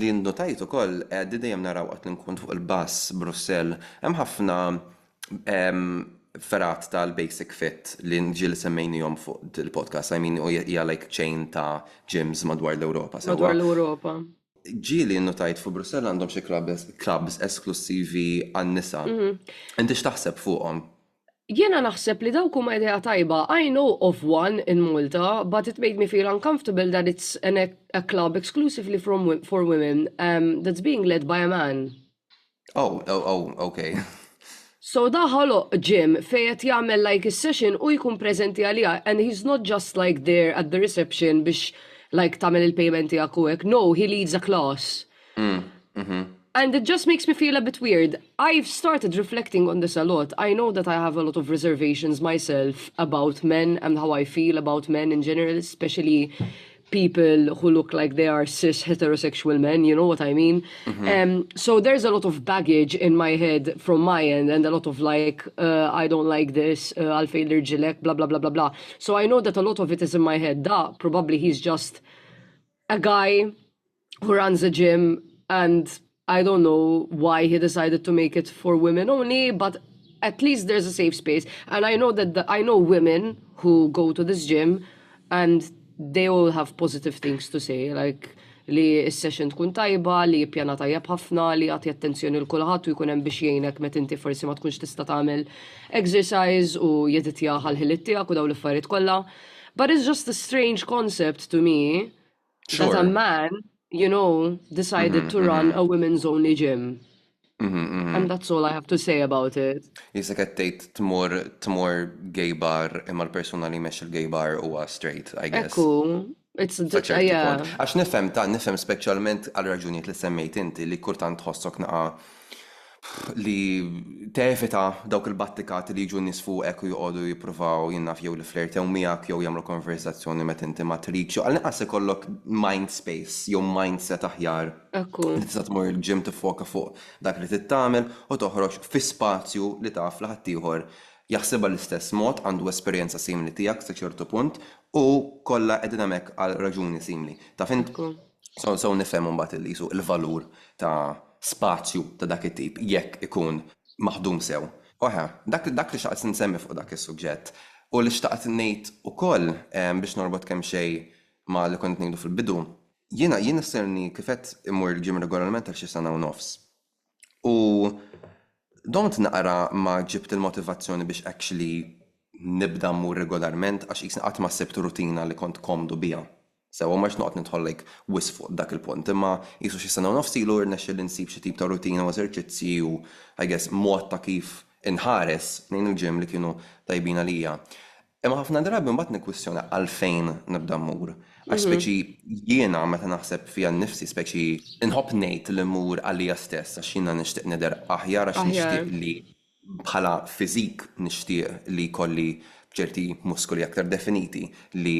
li nnotajt ukoll qegħdi dejjem naraw qed nkun fuq il-bass Brussell hemm ħafna ferat tal-basic fit li nġiel semmejnihom fuq il-podcast. I mean hija like chain ta' gyms madwar l-Ewropa. Madwar l-Ewropa. Ġieli nnotajt fuq Brussell għandhom xi clubs esklusivi għan-nisa. Inti x'taħseb fuqhom? Jiena naħseb li dawk huma idea tajba. I know of one in Malta, but it made me feel uncomfortable that it's a club exclusively for women that's being led by a man. Oh, okay. So da ħoloq gym fejn qed jagħmel like a session u jkun preżenti għaliha and he's not just like there at the reception biex like tagħmel il-payment tiegħek u hekk. No, he leads a class. And it just makes me feel a bit weird. I've started reflecting on this a lot. I know that I have a lot of reservations myself about men and how I feel about men in general, especially people who look like they are cis heterosexual men, you know what I mean? So there's a lot of baggage in my head from my end and a lot of like, I don't like this, I'll fail irġilek, blah, blah, blah, blah, blah. So I know that a lot of it is in my head. Probably he's just a guy who runs a gym and I don't know why he decided to make it for women only, but at least there's a safe space. And I know that I know women who go to this gym and they all have positive things to say, like li s-session tkun tajba, li pjana tajjeb ħafna, li għati attenzjoni l-kulħadd u jkun hemm biex jgħinek meta inti forsi ma tkunx tista' tagħmel exercise u jeditja ħal-ħiliet tiegħek u daw l-affarijiet kollha. But it's just a strange concept to me that a man decided to run a women's only gym. And that's all I have to say about it. Jisa kattejt tmur gay bar imma l-persuna li mex il-gay bar huwa straight, I guess. Ekku. Għax nifhem speċjalment għal raġunijiet li semmejt inti li kultant tħossok naqa' li tevita dawk il-battikati li jiġu nies fuqek u joqogħdu jippruvaw jinnaf jew li flirtew miegħek jew jagħmlu konversazzjoni meta inti ma trikx. Għal inqas ikollok mind space jew mindset aħjar. Ekku. Li tista' tmur il-ġim tiffoka fuq dak li tittamel u toħroġ fi spazju li taf li ħadd ieħor jaħsibha l-istess mod, għandu esperjenza simili tiegħek sa ċertu punt u kollha qegħdin hemmhekk għal raġuni simili. Taf int so nifhem mbagħad il-valur ta' spazju ta' dak it-tip jekk ikun maħdum sew. Oħa, dak li xtaqt nsemmi fuq dak is-suġġett u li xtaqt ngħid ukoll biex norbot kemm xejn ma' li kont ngħidu fil-bidu. Jiena serni kifet immur il-ġim regolarment għal xi sena u nofs. U don't naqra ma ġibt il-motivazzjoni biex actually nibda mmur regolarment għax jisna qatt ma sibt rutina li kont komdu biha. Sewa max noqgħod nidħollek wis fuq dak il-punt, imma jisu xi sena u nofs ilu rnexxiel insib xi tip ta' rutina u eżerċizzji u I guess mod ta' kif inħares lejn il-ġim li kienu tajbin għalija. Imma ħafna drabi mbagħad nikkwistjona għalfejn nibda mmur. Għax speċi jiena meta naħseb fija nnifsi speċi inħobb ngħid li mmur għalija stess għax jiena nixtieq nidher aħjar għax nixtieq li bħala fiżik nixtieq li jkolli ċerti muskoli aktar definiti li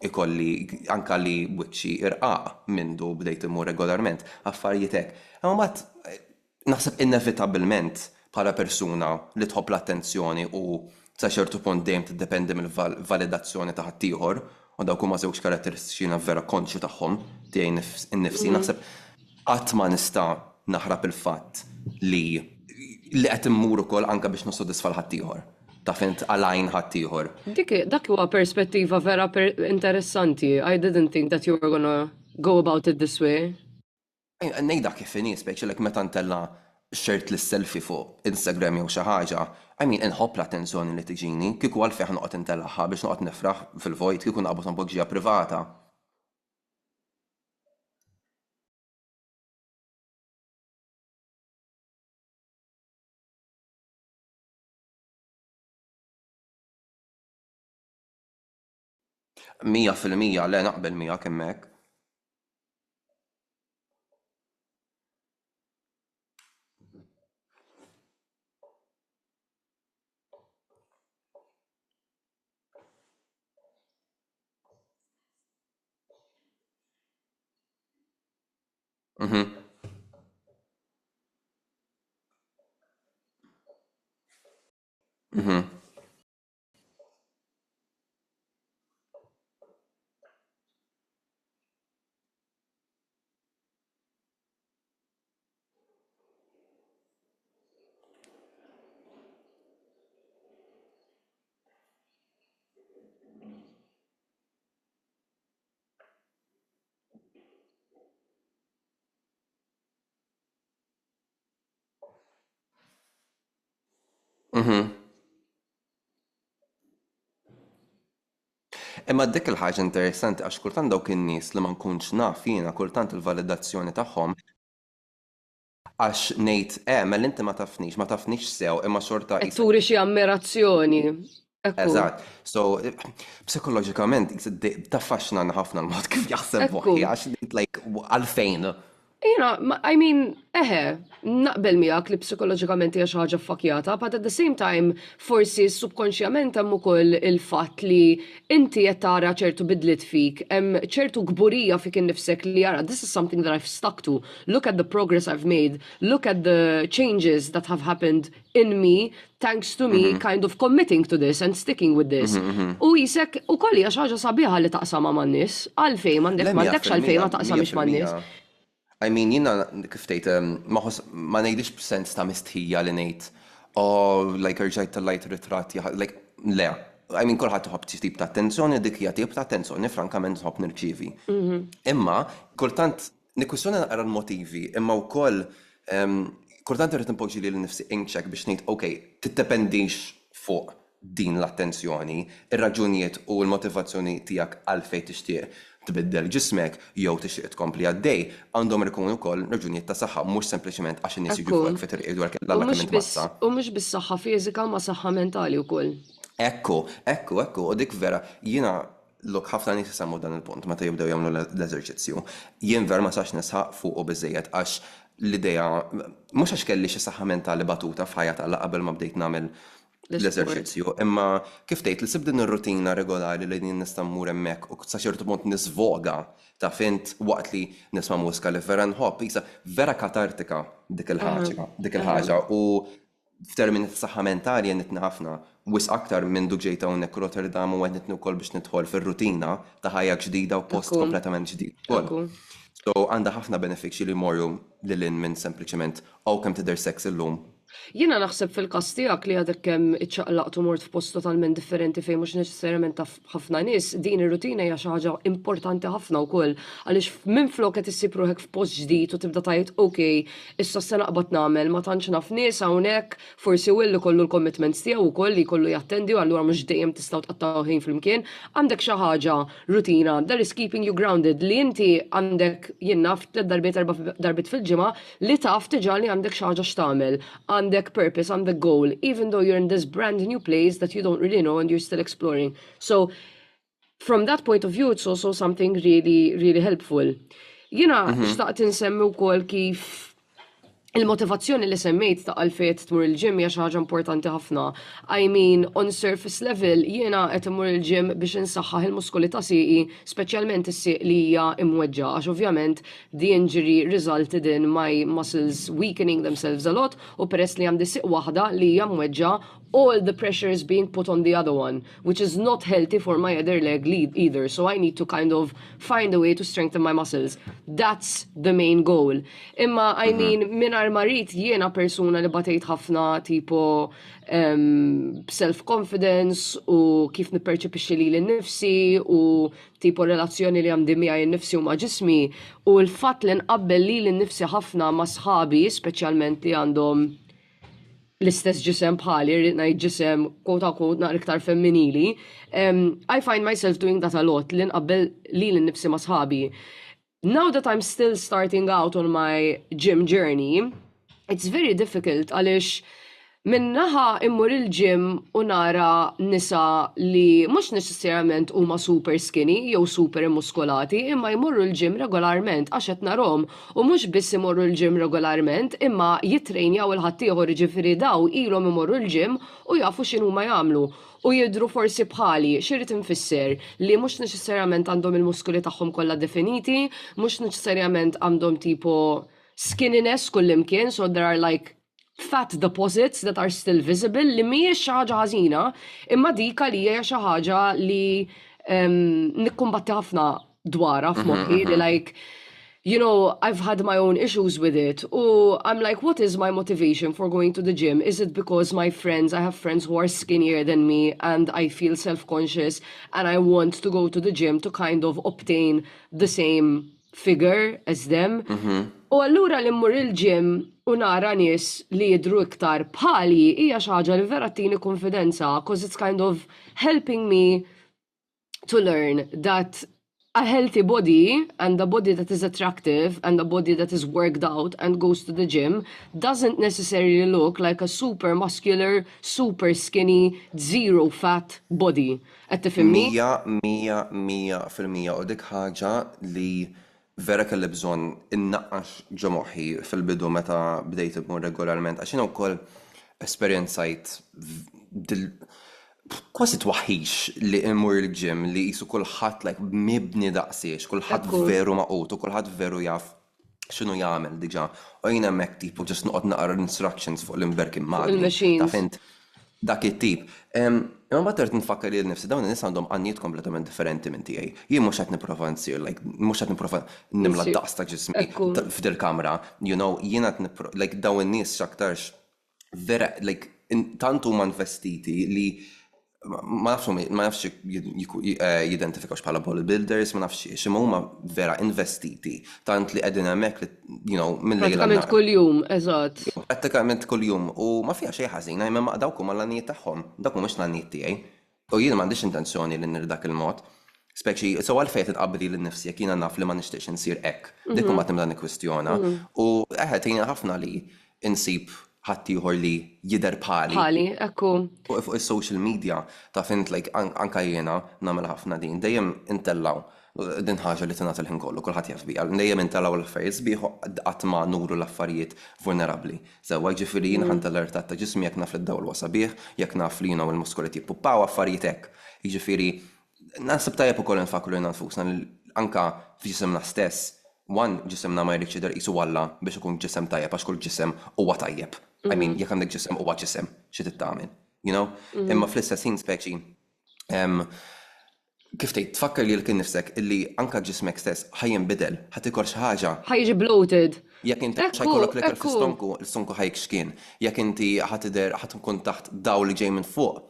ikolli anka li wiċċi irqaq mindu bdejt imur regolarment affarijiet hekk. Imma mbagħad naħseb inevitabilment bħala persuna li tħobb l-attenzjoni u sa ċertu punt dejjem tiddependi mill-validazzjoni ta' ħaddieħor u dawk huma żewġ karatteristiċi jiena vera konxju tagħhom tiegħi innifsi naħseb qatt ma nista' naħrab il-fatt li qed immur ukoll anke biex nissodisfa l-ħaddieħor. Ta' fint għalajn ħaddieħor. Dak huwa perspettiva vera interessanti. I didn't think that you were gonna go about it this way. Nejda kif inhi speċi meta ntella xert l-selfie fuq Instagram jew xi ħaġa, inħobb l-attenzjoni li tiġini, kieku għalfejn noqgħod intellaħħa biex noqgħod nifraħ fil-vojt kieku naqbad npoġġija privata. Mija fil-mija le naqbel mija kemmek. Imma dik il-ħaġa interessanti għax kultant dawk in-nies li ma nkunx naf jiena kultant il-validazzjoni tagħhom għax ngħid mel inti ma tafnix sew imma xorta Turi xi ammirazzjoni. Eżatt. So psikoloġikament taffaxxna ħafna l-mod kif jaħseb moħħi għax għalfejn. Naqbel miegħek li psikoloġikament hija xi ħaġa fakjata, but at the same time forsi subkonxjament hemm ukoll il-fatt li inti qed tara ċertu bidliet fik, hemm ċertu gburija fik innifsek li jara this is something that I've stuck to. Look at the progress I've made. Look at the changes that have happened in me thanks to me kind of committing to this and sticking with this. U jisek ukoll hija xi ħaġa sabiħa li taqsama man-nies. Għalfejn m'għandekx għalfejn ma taqsamix man-nies. Jina kif tgħid ma ngħidix b'sens ta' mistħija li ngħid rġajt tal-lajt ritratt le. Kulħadd iħobb tip ta' attenzjoni dik hija tip ta' attenzjoni frankament nħobb nirċievi. Imma kultant nikkwistjoni naqra l-motivi, imma wkoll kultant irid impoġġi li nnifsi incheck biex ngħid okej, tiddependix fuq din l-attenzjoni, ir-raġunijiet u l-motivazzjoni tiegħek għalfejn tixtieq tbiddel ġismek jew tixtieq tkompli għaddej għandhom ikunu wkoll raġunijiet ta' saħħa mhux sempliċement għax in-nies jiġu fuq fit irqidu għal massa. U mhux bis-saħħa fiżika ma saħħa mentali wkoll. Ekku, u dik vera jiena ħafna nies isemmu dan il-punt meta jibdew jagħmlu l-eżerċizzju. Jien vera ma sax nisħaq fuq biżejjed għax l-idea mhux għax kelli xi saħħa mentali batuta f'ħajja tagħla qabel ma bdejt nagħmel l-eżerċizzju, imma kif tgħid li sib din ir-rutina regolari li nista' mmur hemmhekk u sa ċertu punt nisvoga ta' fint waqt li nisma' mużika li vera nħobb isa vera katartika dik il-ħaġa u f'termini ta' saħħa mentali nitni ħafna wis aktar minn duk ġejta hawnhekk Rotterdam u qed nitni wkoll biex nidħol fir-rutina ta' ħajja ġdida u post kompletament ġdid ukoll. So għandha ħafna benefiċċji li jmorru lil minn sempliċement kemm tidher sex illum. Jiena naħseb fil-każ tiegħek li għadek kemm iċċaqlaqtu mort f'post totalment differenti fejn mhux neċessarjament taf ħafna nies, din ir-rutina hija xi ħaġa importanti ħafna wkoll għaliex minflok qed issib ruħek f'post ġdid u tibda tgħid okej, issa se naqbad nagħmel ma tantx naf nies hawnhekk, forsi willi kollu l-commitments tiegħu wkoll li jkollu jattendi u allura mhux dejjem tistgħu tqattaw ħin flimkien. Għandek xi ħaġa rutina that is keeping you grounded li inti għandek jien naf darbit fil-ġimgħa li taf diġà li għandek xi ħaġa x'tagħmel. Għandek purpose, għandek goal, even though you're in this brand new place that you don't really know and you're still exploring. So, from that point of view, it's also something really, really helpful. Jina, xtaqt insemmi wkoll kif il-motivazzjoni li semmejt ta' għalfejn tmur il-ġim hija xi ħaġa importanti ħafna. I mean, on surface level, jiena qed imur il-ġim biex insaħħaħ il-muskoli ta' siqi, speċjalment is-siq li hija imweġġa, għax ovvjament the injury resulted in my muscles weakening themselves a lot, u peress li għandi siq waħda li hija mweġġa, all the pressure is being put on the other one, which is not healthy for my other leg either. So I need to kind of find a way to strengthen my muscles. That's the main goal. Imma, I mean, minar marit jiena persuna li batejt ħafna tipo self-confidence u kif nipperċepixxi li l-nifsi u tipo relazzjoni li għandi miegħi n-nifsi u ma' ġismi u l-fatt li nqabbel li l-nifsi ħafna ma' sħabi, speċjalment li għandhom l-istess ġisem bħali, ngħid ġisem quote-unquote naqra iktar femminili. I find myself doing that a lot, li nqabbel li l-nifsi ma' sħabi. Now that I'm still starting out on my gym journey, it's very difficult għaliex minnaħa immur il-ġim u nara nisa li mhux neċessarjament huma super skinny jew super immuskolati, imma jmorru l-ġim regolarment għax qed narhom u mhux biss imorru l-ġim regolarment, imma jitrejnjaw il-ħaddieħor jiġifieri daw ilhom imorru l-ġim u jafu x'inhu ma jagħmlu. U jidru forsi bħali, xirrit infisser li mhux neċessarjament għandhom il-muskoli tagħhom kollha definiti, mhux neċessarjament għandhom tipo skinniness kullimkien, so there are like fat deposits that are still visible li mhijiex xi ħaġa ħażina, imma dik li hija xi ħaġa li nikkumbatti ħafna dwarha f'moħħi li like, you know, I've had my own issues with it. I'm like, what is my motivation for going to the gym? Is it because I have friends who are skinnier than me and I feel self-conscious and I want to go to the gym to kind of obtain the same figure as them? U allura li mmur il-ġim u nara nies li jidru iktar bħali hija xi ħaġa li vera tini konfidenza, because it's kind of helping me to learn that a healthy body and a body that is attractive and a body that is worked out and goes to the gym doesn't necessarily look like a super muscular, super skinny, zero fat body. Qed tifhimni? 100% u dik ħaġa li vera kelli bżonn innaqqax ġo moħħi fil-bidu meta bdejt imur regolarment għax jiena wkoll esperjenzajt kważi twaħħix li immur il-ġim li jisu kulħadd like mibni daqsiex, kulħadd veru maqut u kulħadd veru jaf x'inhu jagħmel diġà. U jiena hemmhekk tipo ġust noqgħod naqra instructions fuq l-imberk immagni. Taf int dak it-tip. Imma mbagħad irid nfakkar li nifsi dawn in-nies għandhom għannijiet kompletament differenti minn tiegħi. Jien mhux qed nipprova nsir like mhux qed nipprova nimla daqs ta' ġismi f'dil kamra, you know, jiena qed like dawn in-nies x'aktarx vera like tant huma investiti li ma nafx jidentifikawx bħala bodybuilders, ma nafx imma huma vera investiti tant li qegħdin hemmhekk li you know minn lejla. Prattikament kuljum, eżatt. Prattikament kuljum u ma fiha xejn ħażin, imma dawk huma l-għanijiet tagħhom, dawk mhumiex l-għanijiet tiegħi. U jien m'għandix intenzjoni li nir dak il-mod. Speċi, so għalfejn titqabbli lin-nifsi jekk jiena naf li ma nixtieqx insir hekk. Dik huma timla nikkwistjona. U tina ħafna li insib ħaddieħor li jidher bħali. Bħali, ekku. U fuq is-social media ta' fint like anka jiena nagħmel ħafna din, dejjem intellaw din ħaġa li tingħata l-ħin kollu, kulħadd jaf biha, dejjem intellaw l-affarijiet sbieħ qatt ma nuru l-affarijiet vulnerabbli. Sewwa jiġifieri jien ħantellar ta' ġismi jekk naf li d-dawl wasabih, jekk naf li jiena l-muskoli jippuppaw affarijiet hekk. Jiġifieri naħseb tajjeb ukoll infakru lil nfusna anka f'ġisimna stess. Ġisimna ma jridx jidher qisu Alla biex ikun ġisem tajjeb għax kull ġisem huwa tajjeb. I mean, jekk għandek ġisem huwa ġisem, xi titgħamel, you know? Imma fl-istess ħin speċi kif tgħid tfakkar li kien nifsek illi anke ġismek stess ħajinbidel, ħadd ikol xi ħaġa. Ħajġi bloated. Jekk inti ħajkollok l-ikel fis-stomku, l-stomku ħajk xkien. Jekk inti ħadd tkun taħt dawl li ġej minn fuq,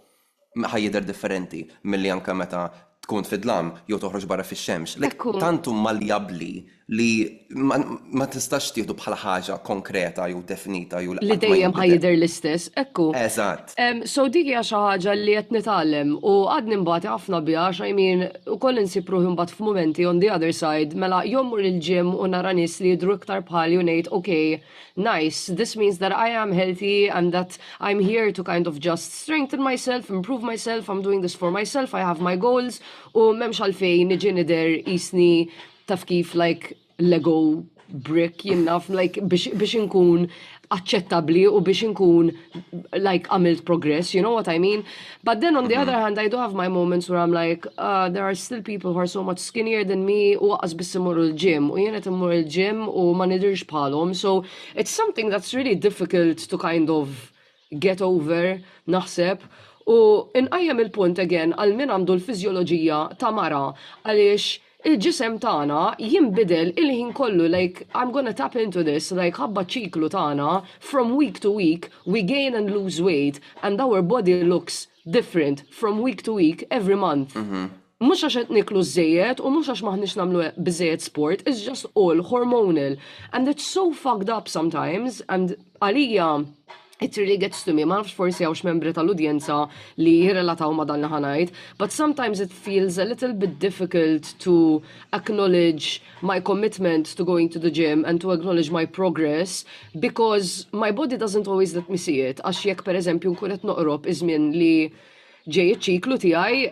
ħajjidher differenti milli anke meta tkun fidlam jew toħroġ barra fix-xemx. Tantu maljabbli li ma tistax tieħdu bħala ħaġa konkreta jew definita jew li dejjem ħajjidher l-istess, ekku. Eżatt. So dik hija xi ħaġa li qed nitgħallem u għadni mbagħad ħafna biha I mean ukoll insib ruħi mbagħad f'mumenti on the other side mela jommur il-ġim u nara nies li jidhru iktar bħali u ngħid okay, nice, this means that I am healthy and that I'm here to kind of just strengthen myself, improve myself, I'm doing this for myself, I have my goals u m'hemmx għalfejn niġi nidher isni taf kif like Lego brick jinnaf like biex inkun aċċettabbli u biex inkun like għamilt progress, you know what I mean? But then on the other hand, I do have my moments where I'm like, there are still people who are so much skinnier than me u għas biss imorru l-gym u jena timmur l-gym u ma nidirx bħalhom. So it's something that's really difficult to kind of get over, naħseb. U inqajjem il-punt again għal min għandu l-fizjoloġija ta' mara għaliex il-ġisem tagħna jinbidel il-ħin kollu, like I'm gonna tap into this, like ħabba ċiklu tagħna from week to week we gain and lose weight and our body looks different from week to week every month. Mhux għax qed niklu żejjed u mhux għax maħniex nagħmlu biżejjed sport, it's just all hormonal and it's so fucked up sometimes and għalija it really gets to me. Ma nafx forsi għawx membri tal-udjenza li jirrelataw ma dan li ħanajt, but sometimes it feels a little bit difficult to acknowledge my commitment to going to the gym and to acknowledge my progress because my body doesn't always let me see it. Għax jekk per eżempju nkun qed noqrob iż-żmien li ġej iċ-ċiklu tiegħi,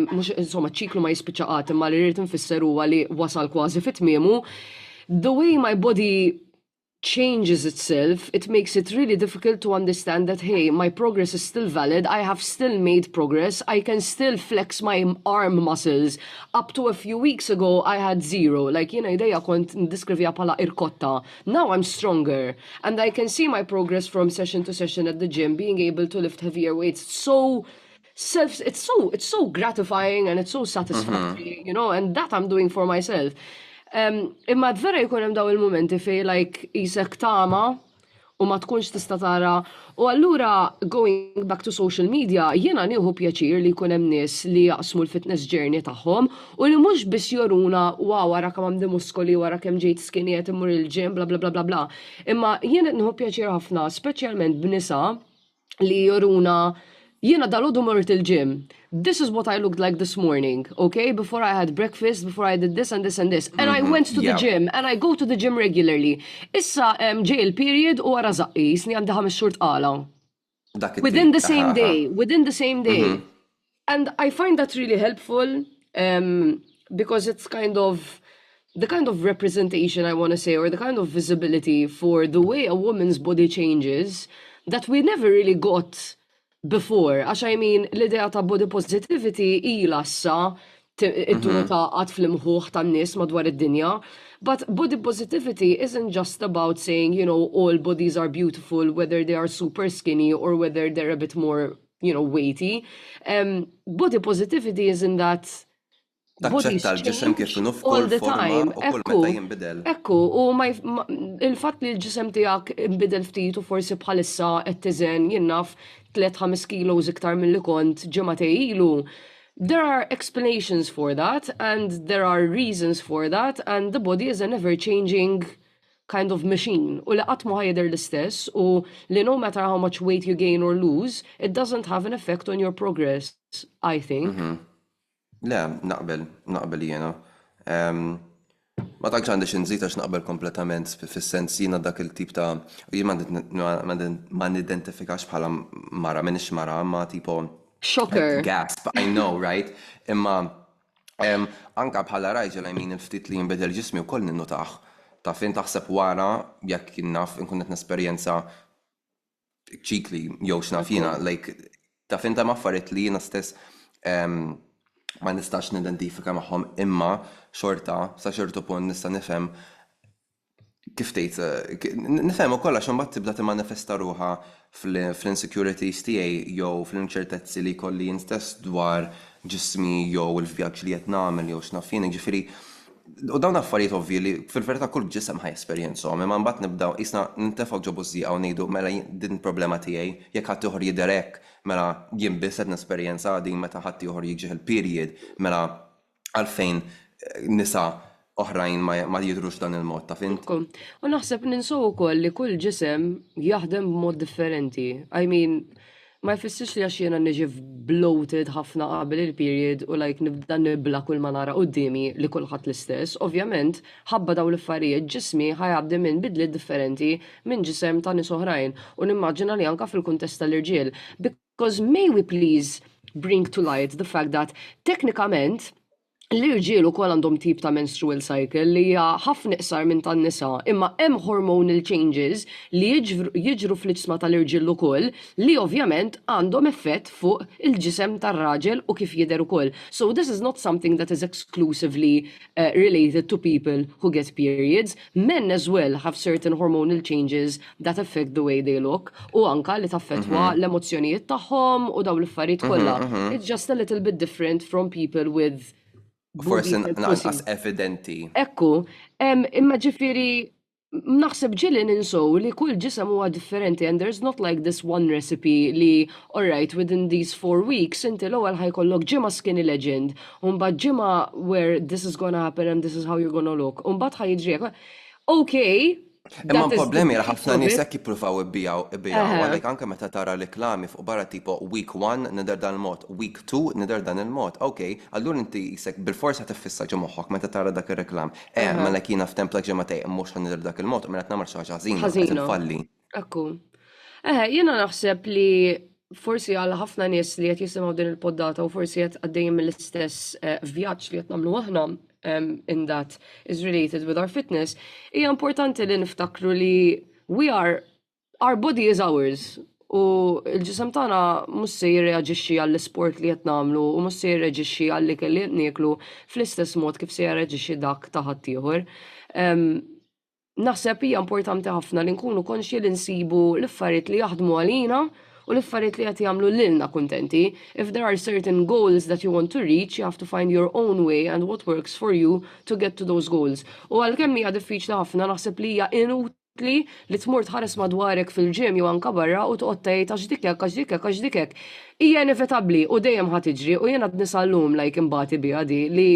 mhux insomma ċiklu ma jispiċċa qatt imma li rrid infisser huwa li wasal kważi fit-tmiemu, the way my body changes itself, it makes it really difficult to understand that, hey, my progress is still valid, I have still made progress, I can still flex my arm muscles. Up to a few weeks ago, I had zero. Like, ideja kont ndiskrivija bħala irkotta. Now I'm stronger. And I can see my progress from session to session at the gym, being able to lift heavier weights. It's so gratifying and it's so satisfactory, and that I'm doing for myself. Imma vera jkun hemm daw il-momenti fej like isek tama u ma tkunx tista' tara u allura going back to social media jiena nieħu pjaċir li jkun hemm nies li jaqsmu l-fitness journey tagħhom u li mhux biss joruna wow wara kemm għandi muskoli wara kemm ġejt skinny qed immur il-gym bla bla bla bla bla. Imma jiena nieħu pjaċir ħafna speċjalment b'nisa li joruna jiena dalodu mort il-gym. This is what I looked like this morning, okay? Before I had breakfast, before I did this and this and this. And I went to the gym, and I go to the gym regularly. Issa ġej il-period u għara zaqqis, ni għandi 5 xhur tqala. Within the same day. And I find that really helpful, because it's kind of the kind of representation I want to say, or the kind of visibility for the way a woman's body changes that we never really got before. Għax I mean, l-idea ta' body positivity ila issa id-duta għad fl-imħuħ tan-nies madwar id-dinja. But body positivity isn't just about saying, all bodies are beautiful, whether they are super skinny or whether they're a bit more, weighty. Body positivity isn't that taċċetta l-ġisem kif inhu all the forma time. u kull meta jinbidel. Ekku, u il-fatt li l-ġisem tiegħek inbidel ftit u forsi bħalissa qed tiżen jinnaf 3-5 kilos iktar milli kont ġimgħatej ilu. There are explanations for that and there are reasons for that and the body is a never-changing kind of machine. U li qatt ma ħajder l-istess u li no matter how much weight you gain or lose, it doesn't have an effect on your progress, I think. Le, naqbel jiena. Ma taqx għandix nżid għax naqbel kompletament fis-sens jiena dak il-tip ta' jien ma nidentifikax bħala mara minix mara ma tipo Shocker. Gasp, I know, right? Imma anka bħala raġel il-ftit li jinbidel ġismi wkoll ninnutaħ. Ta' fin taħseb wara jekk jinnaf inkun qed nesperjenza ċikli jew x'naf jiena, like ta' fin ta' affarijiet li jiena stess ma nistax nidentifika magħhom imma xorta sa xortu punt nista' nifhem kif tgħid nifhem ukoll għax imbagħad tibda timmanifesta ruħha fl-insecurities tiegħi jew fl-inċertezzi li jkolli jien stess dwar ġismi jew il-vjaġġ li qed nagħmel jew x'naf jien, ġifieri u dawn affarijiet ovvji li fil-verità kull ġisem ħaj esperjenzhom, imma mbagħad nibdew qisna nintefgħu ġobu żieqa u ngħidu mela din problema tiegħi jekk ħadd ieħor jidher hekk mela jien biss qed nesperjenza din meta ħadd ieħor jiġi il-period mela għalfejn nisa oħrajn ma jidhrux dan il-mod ta' fint. U naħseb ninsu wkoll li kull ġisem jaħdem b'mod differenti. I mean, ma jfissirx li għax jiena niġi bloated ħafna qabel il-period u nibda nibla kull ma nara qudiemi li kulħadd l-istess. Ovvjament, ħabba daw l-affarijiet ġismi ħajgħaddi minn bidliet differenti minn ġisem ta' nies oħrajn u nimmaġina li anke fil-kuntest tal-irġiel. Because may we please bring to light the fact that teknikament l-irġiel ukoll għandhom tip ta' menstrual cycle li hija ħafna iqsar minn tan-nisa, imma hemm hormonal changes li jiġru fl-ġisma tal-irġiel ukoll li ovvjament għandhom effett fuq il-ġisem tar-raġel u kif jidher ukoll. So this is not something that is exclusively related to people who get periods. Men as well have certain hormonal changes that affect the way they look u anka li taffettwa l-emozzjonijiet tagħhom u dawn l-affarijiet kollha. It's just a little bit different from people with Forsi naqas evidenti. Ekku, imma ġifieri naħseb ġili ninsow li kull ġisem huwa differenti and there's not like this one recipe li alright within these 4 weeks inti l-ewwel ħajkollok ġimgħa skinny legend, u mbagħad ġimgħa where this is gonna happen and this is how you're gonna look. U mbagħad ħajġri. Okay. Imma problemi ħafna nies hekk jippruvaw ibbijaw, għalhekk anke meta tara reklami fuq barra tipo week 1 nidher dan il-mod, week 2 nidher dan il-mod. Okay, allura inti jisek bil-forsa tifissa ġo moħħok meta tara dak ir-reklam. Mela kiena f'templek ġimgħatej mhux ħanidher dak il-mod, mela qed nagħmel xi ħaġa ħażina falli. Ekku. Jiena naħseb li forsi għal ħafna nies li qed jisimgħu din il-poddata u forsi qed għaddejjin mill-istess vjaġġ li qed nagħmlu aħna in that is related with our fitness, hija importanti li niftakru li our body is ours u l-ġisem tagħna mhux se jirreaġixxi għall-isport li qed nagħmlu u mhux se jirreaġixxi għall-ikel li qed nieklu fl-istess mod kif se jirreaġixxi dak ta' ħadd ieħor. Naħseb hija importanti ħafna li nkunu konxji li nsibu l-affarijiet li jaħdmu għalina u l-affarijiet li qed jagħmlu lilna kuntenti. If there are certain goals that you want to reach, you have to find your own way and what works for you to get to those goals. U għalkemm hija diffiċli ħafna naħseb li hija inutli li tmur tħares madwarek fil-ġim jew anke barra u toqgħod tgħid għax dik hekk, għax dik hekk, għax dik hekk. Hija inevitabbli u dejjem ħadd tiġri u jiena nisa llum like imbagħti biha di li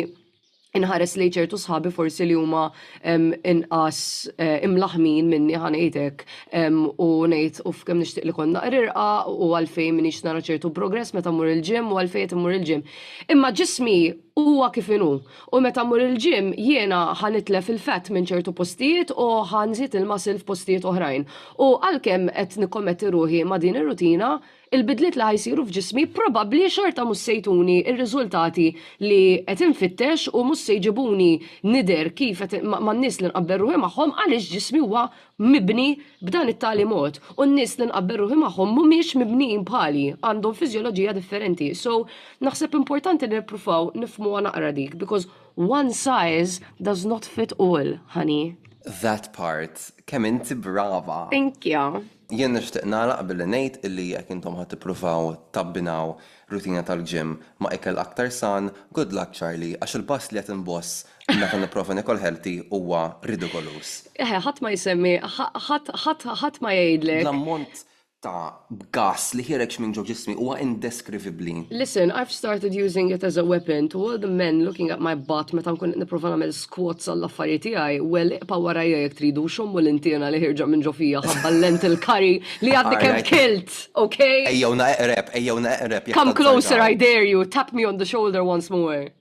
inħares li ċertu sħabi forsi li huma inqas imlaħmin minni ħanejtek u ngħid uf kemm nixtieq li konna qrirqa u għalfejn minix nara ċertu progress meta mmur il-ġim u għalfejn qed immur il-ġim. Imma ġismi huwa kif inhu u meta mmur il-ġim jiena ħanitlef il-fett minn ċertu postijiet u ħanżid il-muscle f'postijiet oħrajn. U għalkemm qed nikkommetti ruħi ma' din ir-rutina, il-bidliet li ħajsiru f'ġismi probabbli xorta mhux se jtuni r-riżultati li qed infittex u mhux se jġibuni nider kif man-nies li nqabbel ruħi magħhom għaliex ġismi huwa mibni b'dan it-tali mod. U n-nies li nqabbel ruħi magħhom mhumiex mibnijin bħali, għandhom fiżjoloġija differenti. So naħseb importanti li nippruvaw nifhmuha naqra dik because one size does not fit all, honey. That part, kemm inti brava. Thank you. Jien nixtieq nagħlaq billi ngħid illi jekk intom ħadd tippruvaw tabbinaw rutina tal-ġim ma' ikel aktar san, good luck Charlie, għax il-pass li qed inboss meta nipprova nikol healthy huwa ridiculous. Ħadd ma jsemmi, ħadd ma jgħidlek. L-ammont ta' gas li ħireġ minn ġo ġismi huwa indescribably. Listen, I've started using it as a weapon to all the men looking at my butt meta nkun qed nipprova nagħmel squats għall-affarijiet tiegħi, well iqpa' warajja jekk tridu xommu l-intiena li ħirġa minn ġo fija ħabba lentil curry li għaddi kemm kilt, okay? Ejjew naqreb. Come closer, I dare you. Tap me on the shoulder once more.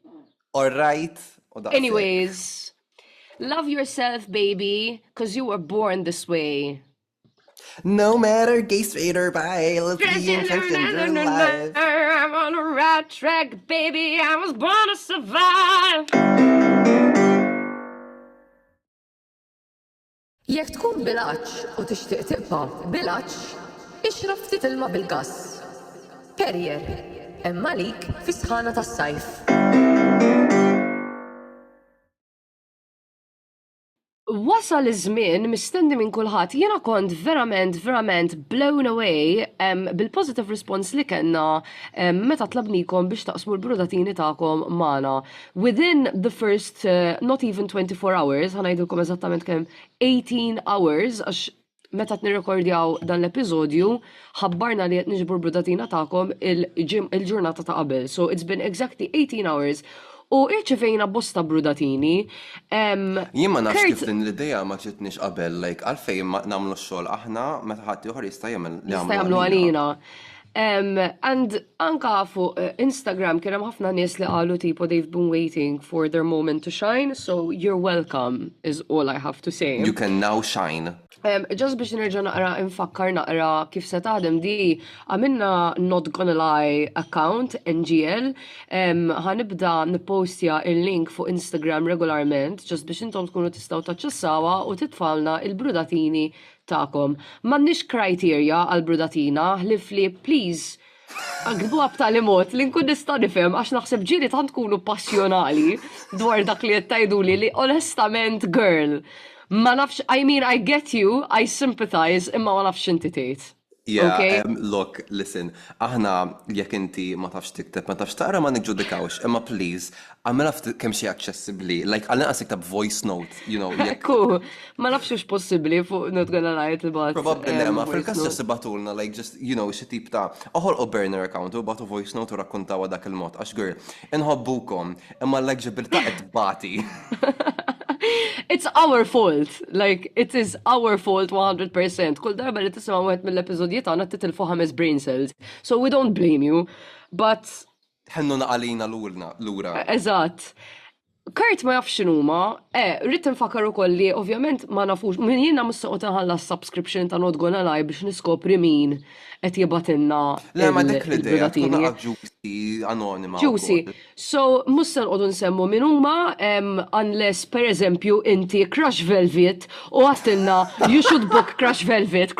All right. Anyways, love yourself, baby, because you were born this way. No matter gay, straight or bi, let's be in life. I'm on the right track, baby. I was born to survive. Jekk tkun bilaċ u tixtieq tibqa' bilaċ, ixrab ftit ilma bil-gass. Perrier, hemm għalik fis-sħana tas-sajf. Wasal iż-żmien mistendi minn kulħadd, jiena kont verament blown away bil-positive response li kellna meta tlabnikom biex taqsmu l-brudatini tagħkom magħna. Within the first not even 24 hours, ħanajdulkom eżattament kemm 18 hours għax meta nirrekordjaw dan l-episodju, ħabbarna li qed niġbru brudatina tagħkom il-ġurnata ta' qabel. So it's been exactly 18 hours. U irċivejna bosta brudatini. Jien ma nafx kif din l-idea ma ġitniex qabel, like għalfejn ma nagħmlu x-xogħol aħna meta ħadd ieħor jista' jagħmlu għalina. And anka fuq Instagram kien hemm ħafna nies li qalu tipo they've been waiting for their moment to shine, so you're welcome is all I have to say. You can now shine. Just biex nerġa' naqra infakkar naqra kif se taħdem di, għamilna Not Gonna Lie account, NGL, ħanibda nippostja il-link fuq Instagram regolarment, just biex intom tkunu tistgħu taċċessawha u titfalna il-brudatini tagħkom. M'għandniex kriterja għall-brudatina, ħlifli please għagbu b'tali mod li nkun nista' nifhem għax naħseb ġieli tant tkunu passjonali dwar dak li qed tgħiduli li onestament girl. Ma nafx, I mean, I get you, I sympathize, imma ma nafx inti tgħid. Yeah, Okay? Look, listen, aħna jekk inti ma tafx tikteb, ma tafx taqra ma nikġudikawx, imma please, għamela kemm xi accessibbli, like għalna tiktab voice note, you know, jekk. Ekku, ma nafx hux possibbli fuq Not Gonna Lie tibgħat. Probably ma fil-każ ġast ibatulna, like just, you know, xi tip ta' oħolqu burner account u batu voice note u rakkuntawa dak il-mod, għax girl, inħobbukom, imma l-leġibilta qed bati. It's our fault, like, it is our fault 100%. Kull darba li tisma' wieħed mill-episodji tagħna titilfu 5 brain cells. So we don't blame you, but Ħennu naqalina lura. eżatt. Kurt ma jafx x'inhuma, rrid infakar ukoll li ovvjament ma nafux, min jiena mistaqgħu taħallas subscription ta' Not Gonna Lie biex niskopri min qed jibatilna. Le, ma dik l-idea, tkun naqa' juicy, anonima. Juicy. So, mhux se nqogħdu nsemmu min huma, unless pereżempju inti Crush Velvet u għattilna you should book Crush Velvet,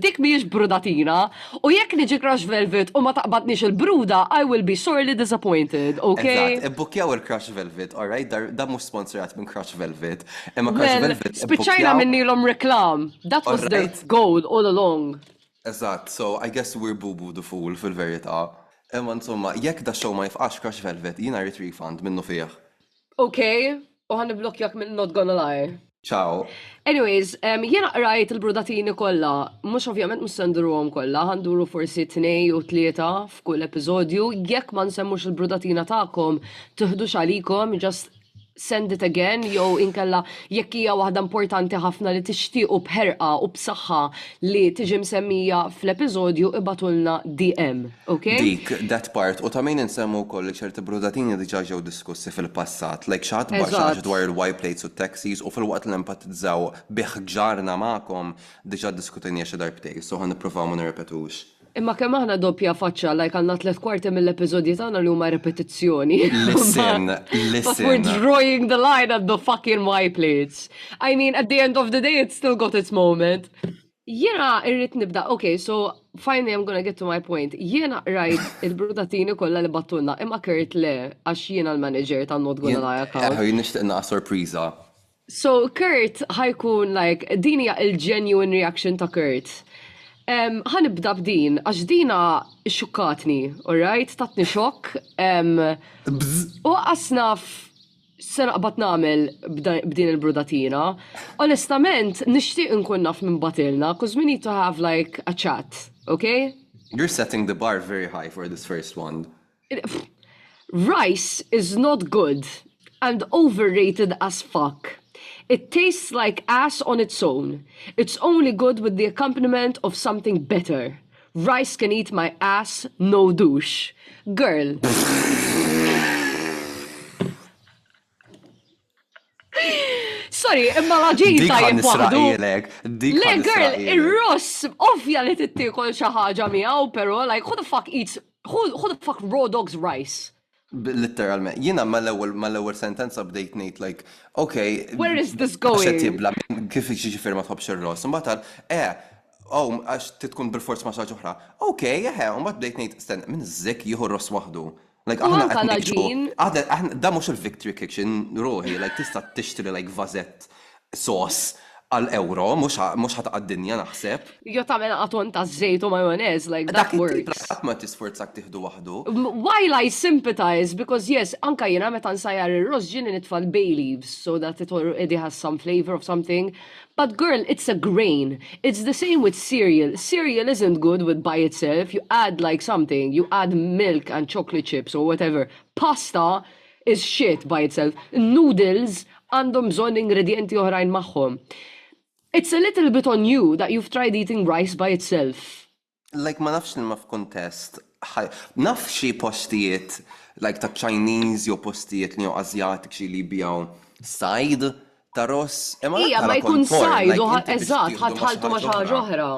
dik mhijiex brudatina, u jekk niġi Crush Velvet u ma taqbadniex il-bruda, I will be sorely disappointed, okay? Eżatt, ibbukjaw il-Crush Velvet, alright? Da mhux sponsorat minn Crush Velvet. Imma Crush Well, Velvet. spiċċajna minnilhom reklam. That was the Alright. goal all along. Eżatt, so I guess we're boo-boo the fool fil-verità. Imma insomma, jekk da show ma jifqax Crush Velvet, jiena rrid refund minnu fih. Okay, u ħaniblokjak minn Not Gonna Lie. Ciao. Anyways, jena rajt il-brudatini kolla, mux ovvjament mus senduruhom kolla, għanduru forsi 2 u 3 f'kull episodju, jekk ma nsemmux il-brudatina ta'kom, tuħdux għalikom, just send it again, jew inkella jekk hija waħda importanti ħafna li tixtiequ bħerqa u b'saħħa li tiġi msemmija fl-episodju ibatulna DM, okay? Dik, that part, u ta' min insemmu wkoll li ċerti brudatini diġà ġew diskussi fil-passat, like xaħat Eżatt. dwar il-white plates u taxis u fil-waqt li empatizzaw biħġarna magħkom diġà diskutinja xi darbtej, so ħan nippruvaw ma nirrepetux. Imma kemm aħna doppja faċċa, like għandna 3/4 mill-episodji tagħna li huma repetizzjoni. Listen, But we're listen. drawing the line at the fucking white plates. I mean, at the end of the day, it's still got its moment. Jena irrit nibda, okay, so finally I'm gonna get to my point. Jena rajt il-brudatini kolla li battuna, imma Kurt le, għax jena l-manager ta' Not Gonna Lie account. Ħaj nixtieq naqa' sorpriża. So Kurt ħajkun like, dinja il-genuine reaction ta' Kurt. Ħanibda b'din, għax dina xukkatni, alright? Tatni xokk. U għasnaf sena qbat namel b'din il-brudatina. Honestament, nishtiq nkun naf minn batilna, cause we need to have like a chat, okay? You're setting the bar very high for this first one. Rice is not good and overrated as fuck. It tastes like ass on its own. It's only good with the accompaniment of something better. Rice can eat my ass, no douche. Girl. Sorry, imma laġin tajib waħdu. Le, girl, il-ross, ovvja li tittikol xaħġa miegħu, pero like, who the fuck raw dogs rice? Literalment, jina mal-ewwel sentenza bdejt ngħid like, okay. Where is this going? Kif ġifier ma tħobbx ir-ross. Imbagħad għax titkun bil-fors ma' xi oħra. Okay, mbagħad bdejt ngħid sten minn żekk jieħu r-ross waħdu. Like aħna da mhux il-Victory Kitchen ruħi, like tista' tixtri like vazett sauce għal-euro, mhux ħataqad-dinja naħseb. Jo tagħmel qaton ta' żejt u majonez, like that works. Dak ma tisforzak tieħdu waħdu. While I sympathize, because yes, anka jiena meta nsajjar ir-ross ġieni nitfal bay leaves so that it already has some flavor of something. But girl, it's a grain. It's the same with cereal. Cereal isn't good by itself. You add like something. You add milk and chocolate chips or whatever. Pasta is shit by itself. Noodles għandhom bżonn ingredienti oħrajn magħhom. It's a little bit on you that you've tried eating rice by itself. Like ma nafx ma f'kontest. Naf xi postijiet like ta' Chinese jew postijiet li Asiatiċi li bijaw side ta' ross. Ija, ma jkun sajdu, eżatt, ħatħaltu ma xaħġa oħra.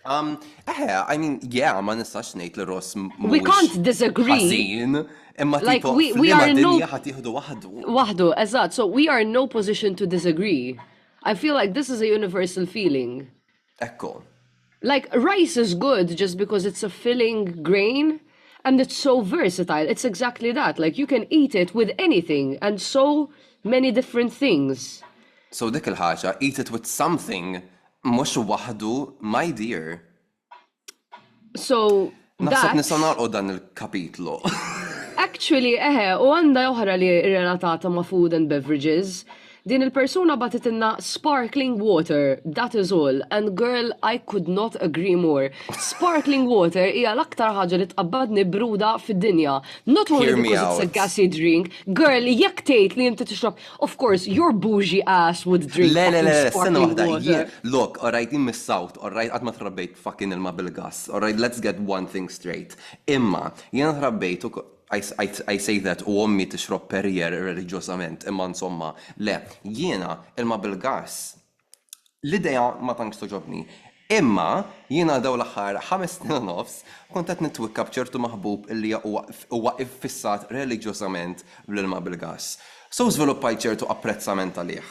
I mean, yeah, ma nistax ngħid li ross We can't disagree. ħażin, imma Like, tipo we are no- dinja ħatieħdu waħdu. Waħdu, eżatt, so we are in no position to disagree. I feel like this is a universal feeling. Ekku. Like, rice is good just because it's a filling grain and it's so versatile. It's exactly that. Like, you can eat it with anything and so many different things. So dik il-ħaġa, eat it with something, mhux waħdu, my dear. So, Naħseb that... nistgħu nagħlqu dan il-kapitlu. Actually, u għanda oħra li relatata ma' food and beverages. Din il-persuna batitinna sparkling water, that is all. And girl, I could not agree more. Sparkling water hija l-aktar ħaġa li tqabbadni bruda fid-dinja. Not only Hear me because it's a out. gassy drink. Girl, jekk tgħid li inti tixrob, of course, your bougie ass would drink Le, fucking senna sparkling waħda, water. look, alright, in mis-South, alright, għad ma trabbejt fucking ilma bil-gas, alright, let's get one thing straight. Imma, jena trabbejt, I say that u ommi tixrob Perrier religjosament, imma insomma, le, jiena ilma bil-gas, l-ideja ma tankx toġobni. Imma, jiena daw l-aħħar 5 snin u nofs, kont qed nitwikka b'ċertu maħbub illi huwa iffissat religjosament bl-ilma bil-gas. So żviluppajt ċertu apprezzament għalih.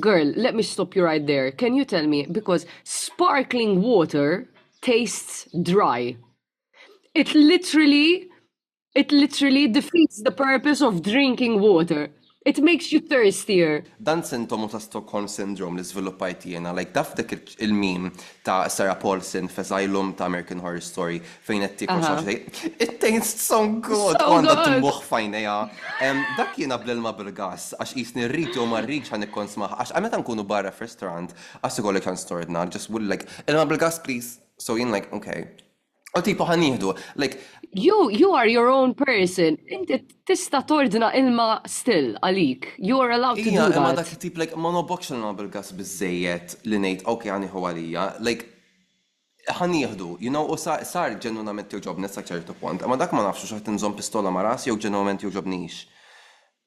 Girl, let me stop you right there. Can you tell me, because sparkling water tastes dry. It literally defeats the purpose of drinking water. It makes you thirstier. Dan sintomu ta' Stockholm Syndrome li żviluppajt jiena, like daf dik il-meme ta' Sarah Paulson f'Asylum ta' American Horror Story fejn qed tikol xi it tastes so good. So Għandha good. timbuħ fajnejha. Dak jiena bl-ilma bil-gas għax qisni rrid jew ma rridx ħan ikkonsmaħ għax meta nkunu barra f'restaurant għas ikollek ħan storedna just will like ilma bil-gas please. So jien like okay. U tipo ħanieħdu like You are your own person. Inti tista tordna ilma still għalik. You are allowed to do Ija, imma that. dak tip like ma nobokx ilma bil-gas bizzejiet li ngħid okay ħaniħu għalija. Like ħanieħdu, you know, u sar ġenwinament joġobni sa ċertu punt, imma dak ma nafx x'qed inżomm pistola ma' rasi jew ġenwinament joġobnix.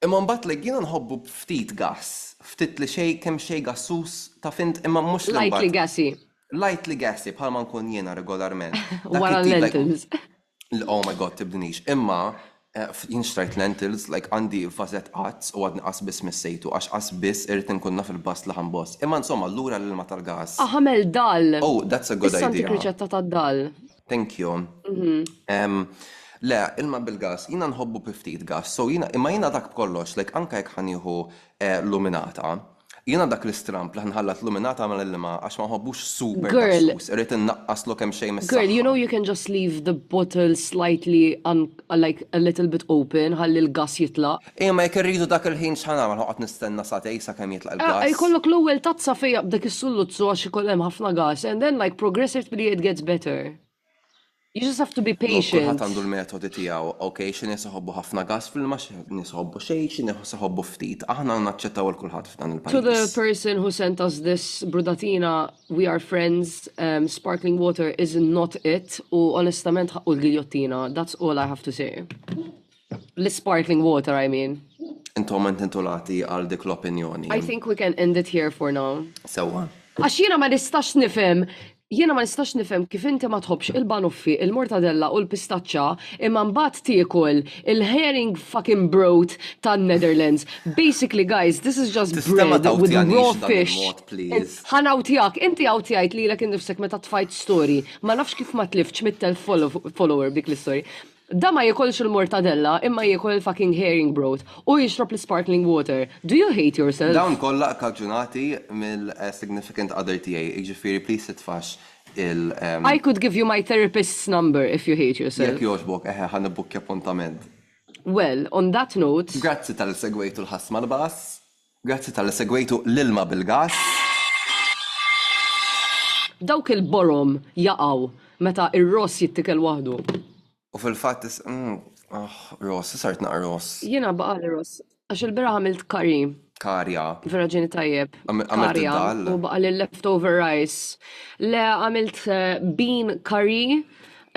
Imma mbagħad like jiena nħobbu ftit gas, ftit li kemm xejn gassus ta' fint imma mhux Lightly gassy. Lightly gassy bħalma nkun jiena regolarment. Dak Wara it-tip, like, lentils. Oh my god, tibdinix. Imma jien xtrajt lentils, like għandi fazet qazz u għadni qas biss mis-sejtu, għax qas biss irrid nkunna fil-bas laħam boss. Imma insomma, lura l-ilma tal-gas. Ħamel dal. Oh, that's a good Issantik idea. riċetta ta' dal. Thank you. Le, ilma bil-gas, jina nħobbu biftit gas, so imma jina dak kollox, like anka jek ħaniħu luminata, jina dak l-istramp li ħanħallat luminata mal ilma għax ma nħobbux super Girl. gassus, irrid innaqqaslu kemm xejn mis Girl, you know you can just leave the bottle slightly like a little bit open, ħalli l-gas jitlaq. Imma jek irridu dak il-ħin x'ħanamel ħoqgħod nistenna satej sa kemm jitlaq il-gas. Jkollok l-ewwel tazza fejja b'dak is-sulluzzu għax ikoll hemm ħafna gas, and then like progressively it gets better. You just have to be patient. Kulħadd għandu l-metodi tiegħu, okay, xi nies iħobbu ħafna gas fil-ma, xi nies iħobbu xejn, xi nies iħobbu ftit. Aħna naċċettaw il-kulħadd f'dan To the il-pajjiż. person who sent us this brudatina, we are friends, sparkling water is not it, u onestament ħaqqu l-giljottina, that's all I have to say. L-sparkling water, I mean. Intom intitolati għal dik l-opinjoni. I think we can end it here for now. Sewwa. Għax jiena ma nistax nifhem kif inti ma tħobbx il-banuffi, il-mortadella u l-pistaċċa imma mbagħad tiekol il-herring fucking broth tan-Netherlands. Basically, guys, this is just Tistema bread with tawtijanix raw dan fish. il-mod, please. Ħanawtijak, inti għawtijajt li l-ek indifsek meta tfajt story, ma nafx kif ma tlifx mittel follower dik l-story. Da ma jikolx il-mortadella, imma jikol il-fucking herring broth, u jixrob l-sparkling water. Do you hate yourself? Dawn kollha akkaġunati mill-significant other tiegħi, jiġifieri please titfax il- I could give you my therapist's number if you hate yourself. Jekk jogħġbok, ħanibbukki appuntament. Well, on that note, Grazzi tal-segwejtu l-ħasma l-bas, grazzi tal-segwejtu l-ilma bil-gas. dawk il-borom jaqaw meta ir-ross jittikel waħdu. U fil-fatt Ross, sart naqra Ross. Jiena baqa li ross, għax il-bira għamilt kari. Karja. Vera ġeni tajjeb. Għamilt Karja, id-dall? u baqa li leftover rice. Le għamilt bean curry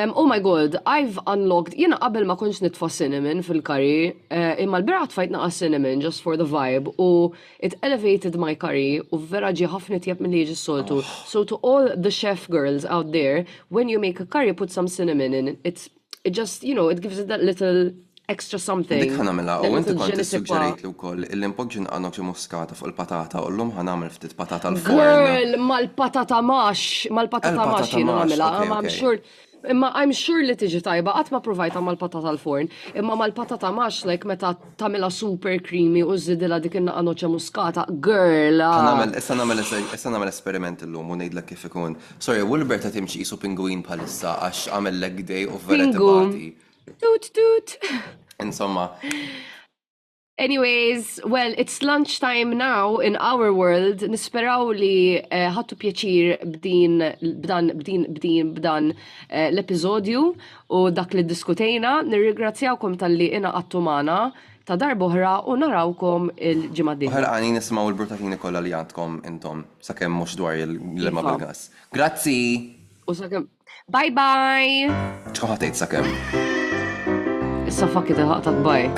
Oh my god, I've unlocked, jena qabel ma konx nitfa cinnamon fil-curry, imma l-birat fajt naqa cinnamon just for the vibe u it elevated my curry u vera ġi ħafna tjeb minn liġi soltu. So to all the chef girls out there, when you make a curry, put some cinnamon in. It just, it gives it that little extra something. Dik ħanamela, u inti konti suġġerejt li wkoll il-impoġġin għandok xi muskata fuq il-patata u llum ħanamel ftit patata l-forn. Girl, mal-patata max jena għamela, I'm sure li tiġi tajba, qatt ma provajta mal-patata l-forn, imma mal-patata max, like meta tamela super creamy u żidila dik innaqa noċa muskata, girl. Issa nagħmel esperiment illum u ngħidlek kif ikun. Sorry, Wilbert qed imxi qisu pingwin bħalissa għax għamel leg day u vera tibati. Toot. Insomma. Anyways, well, it's lunchtime now in our world. Nisperaw li ħattu pjaċir b'dan l-episodju u dak li diskutejna. Nirringrazzjawkom tal-li ina għattumana ta' darbohra u narawkom il-ġimgħa d-dieħla. Ħarqani nisimgħu l-burtatini kollha li għandkom intom sakemm mhux dwar il-lema bil-gas. Grazzi. U sakemm. Bye. ċħatejt sakemm. Issa fakki ta' bye.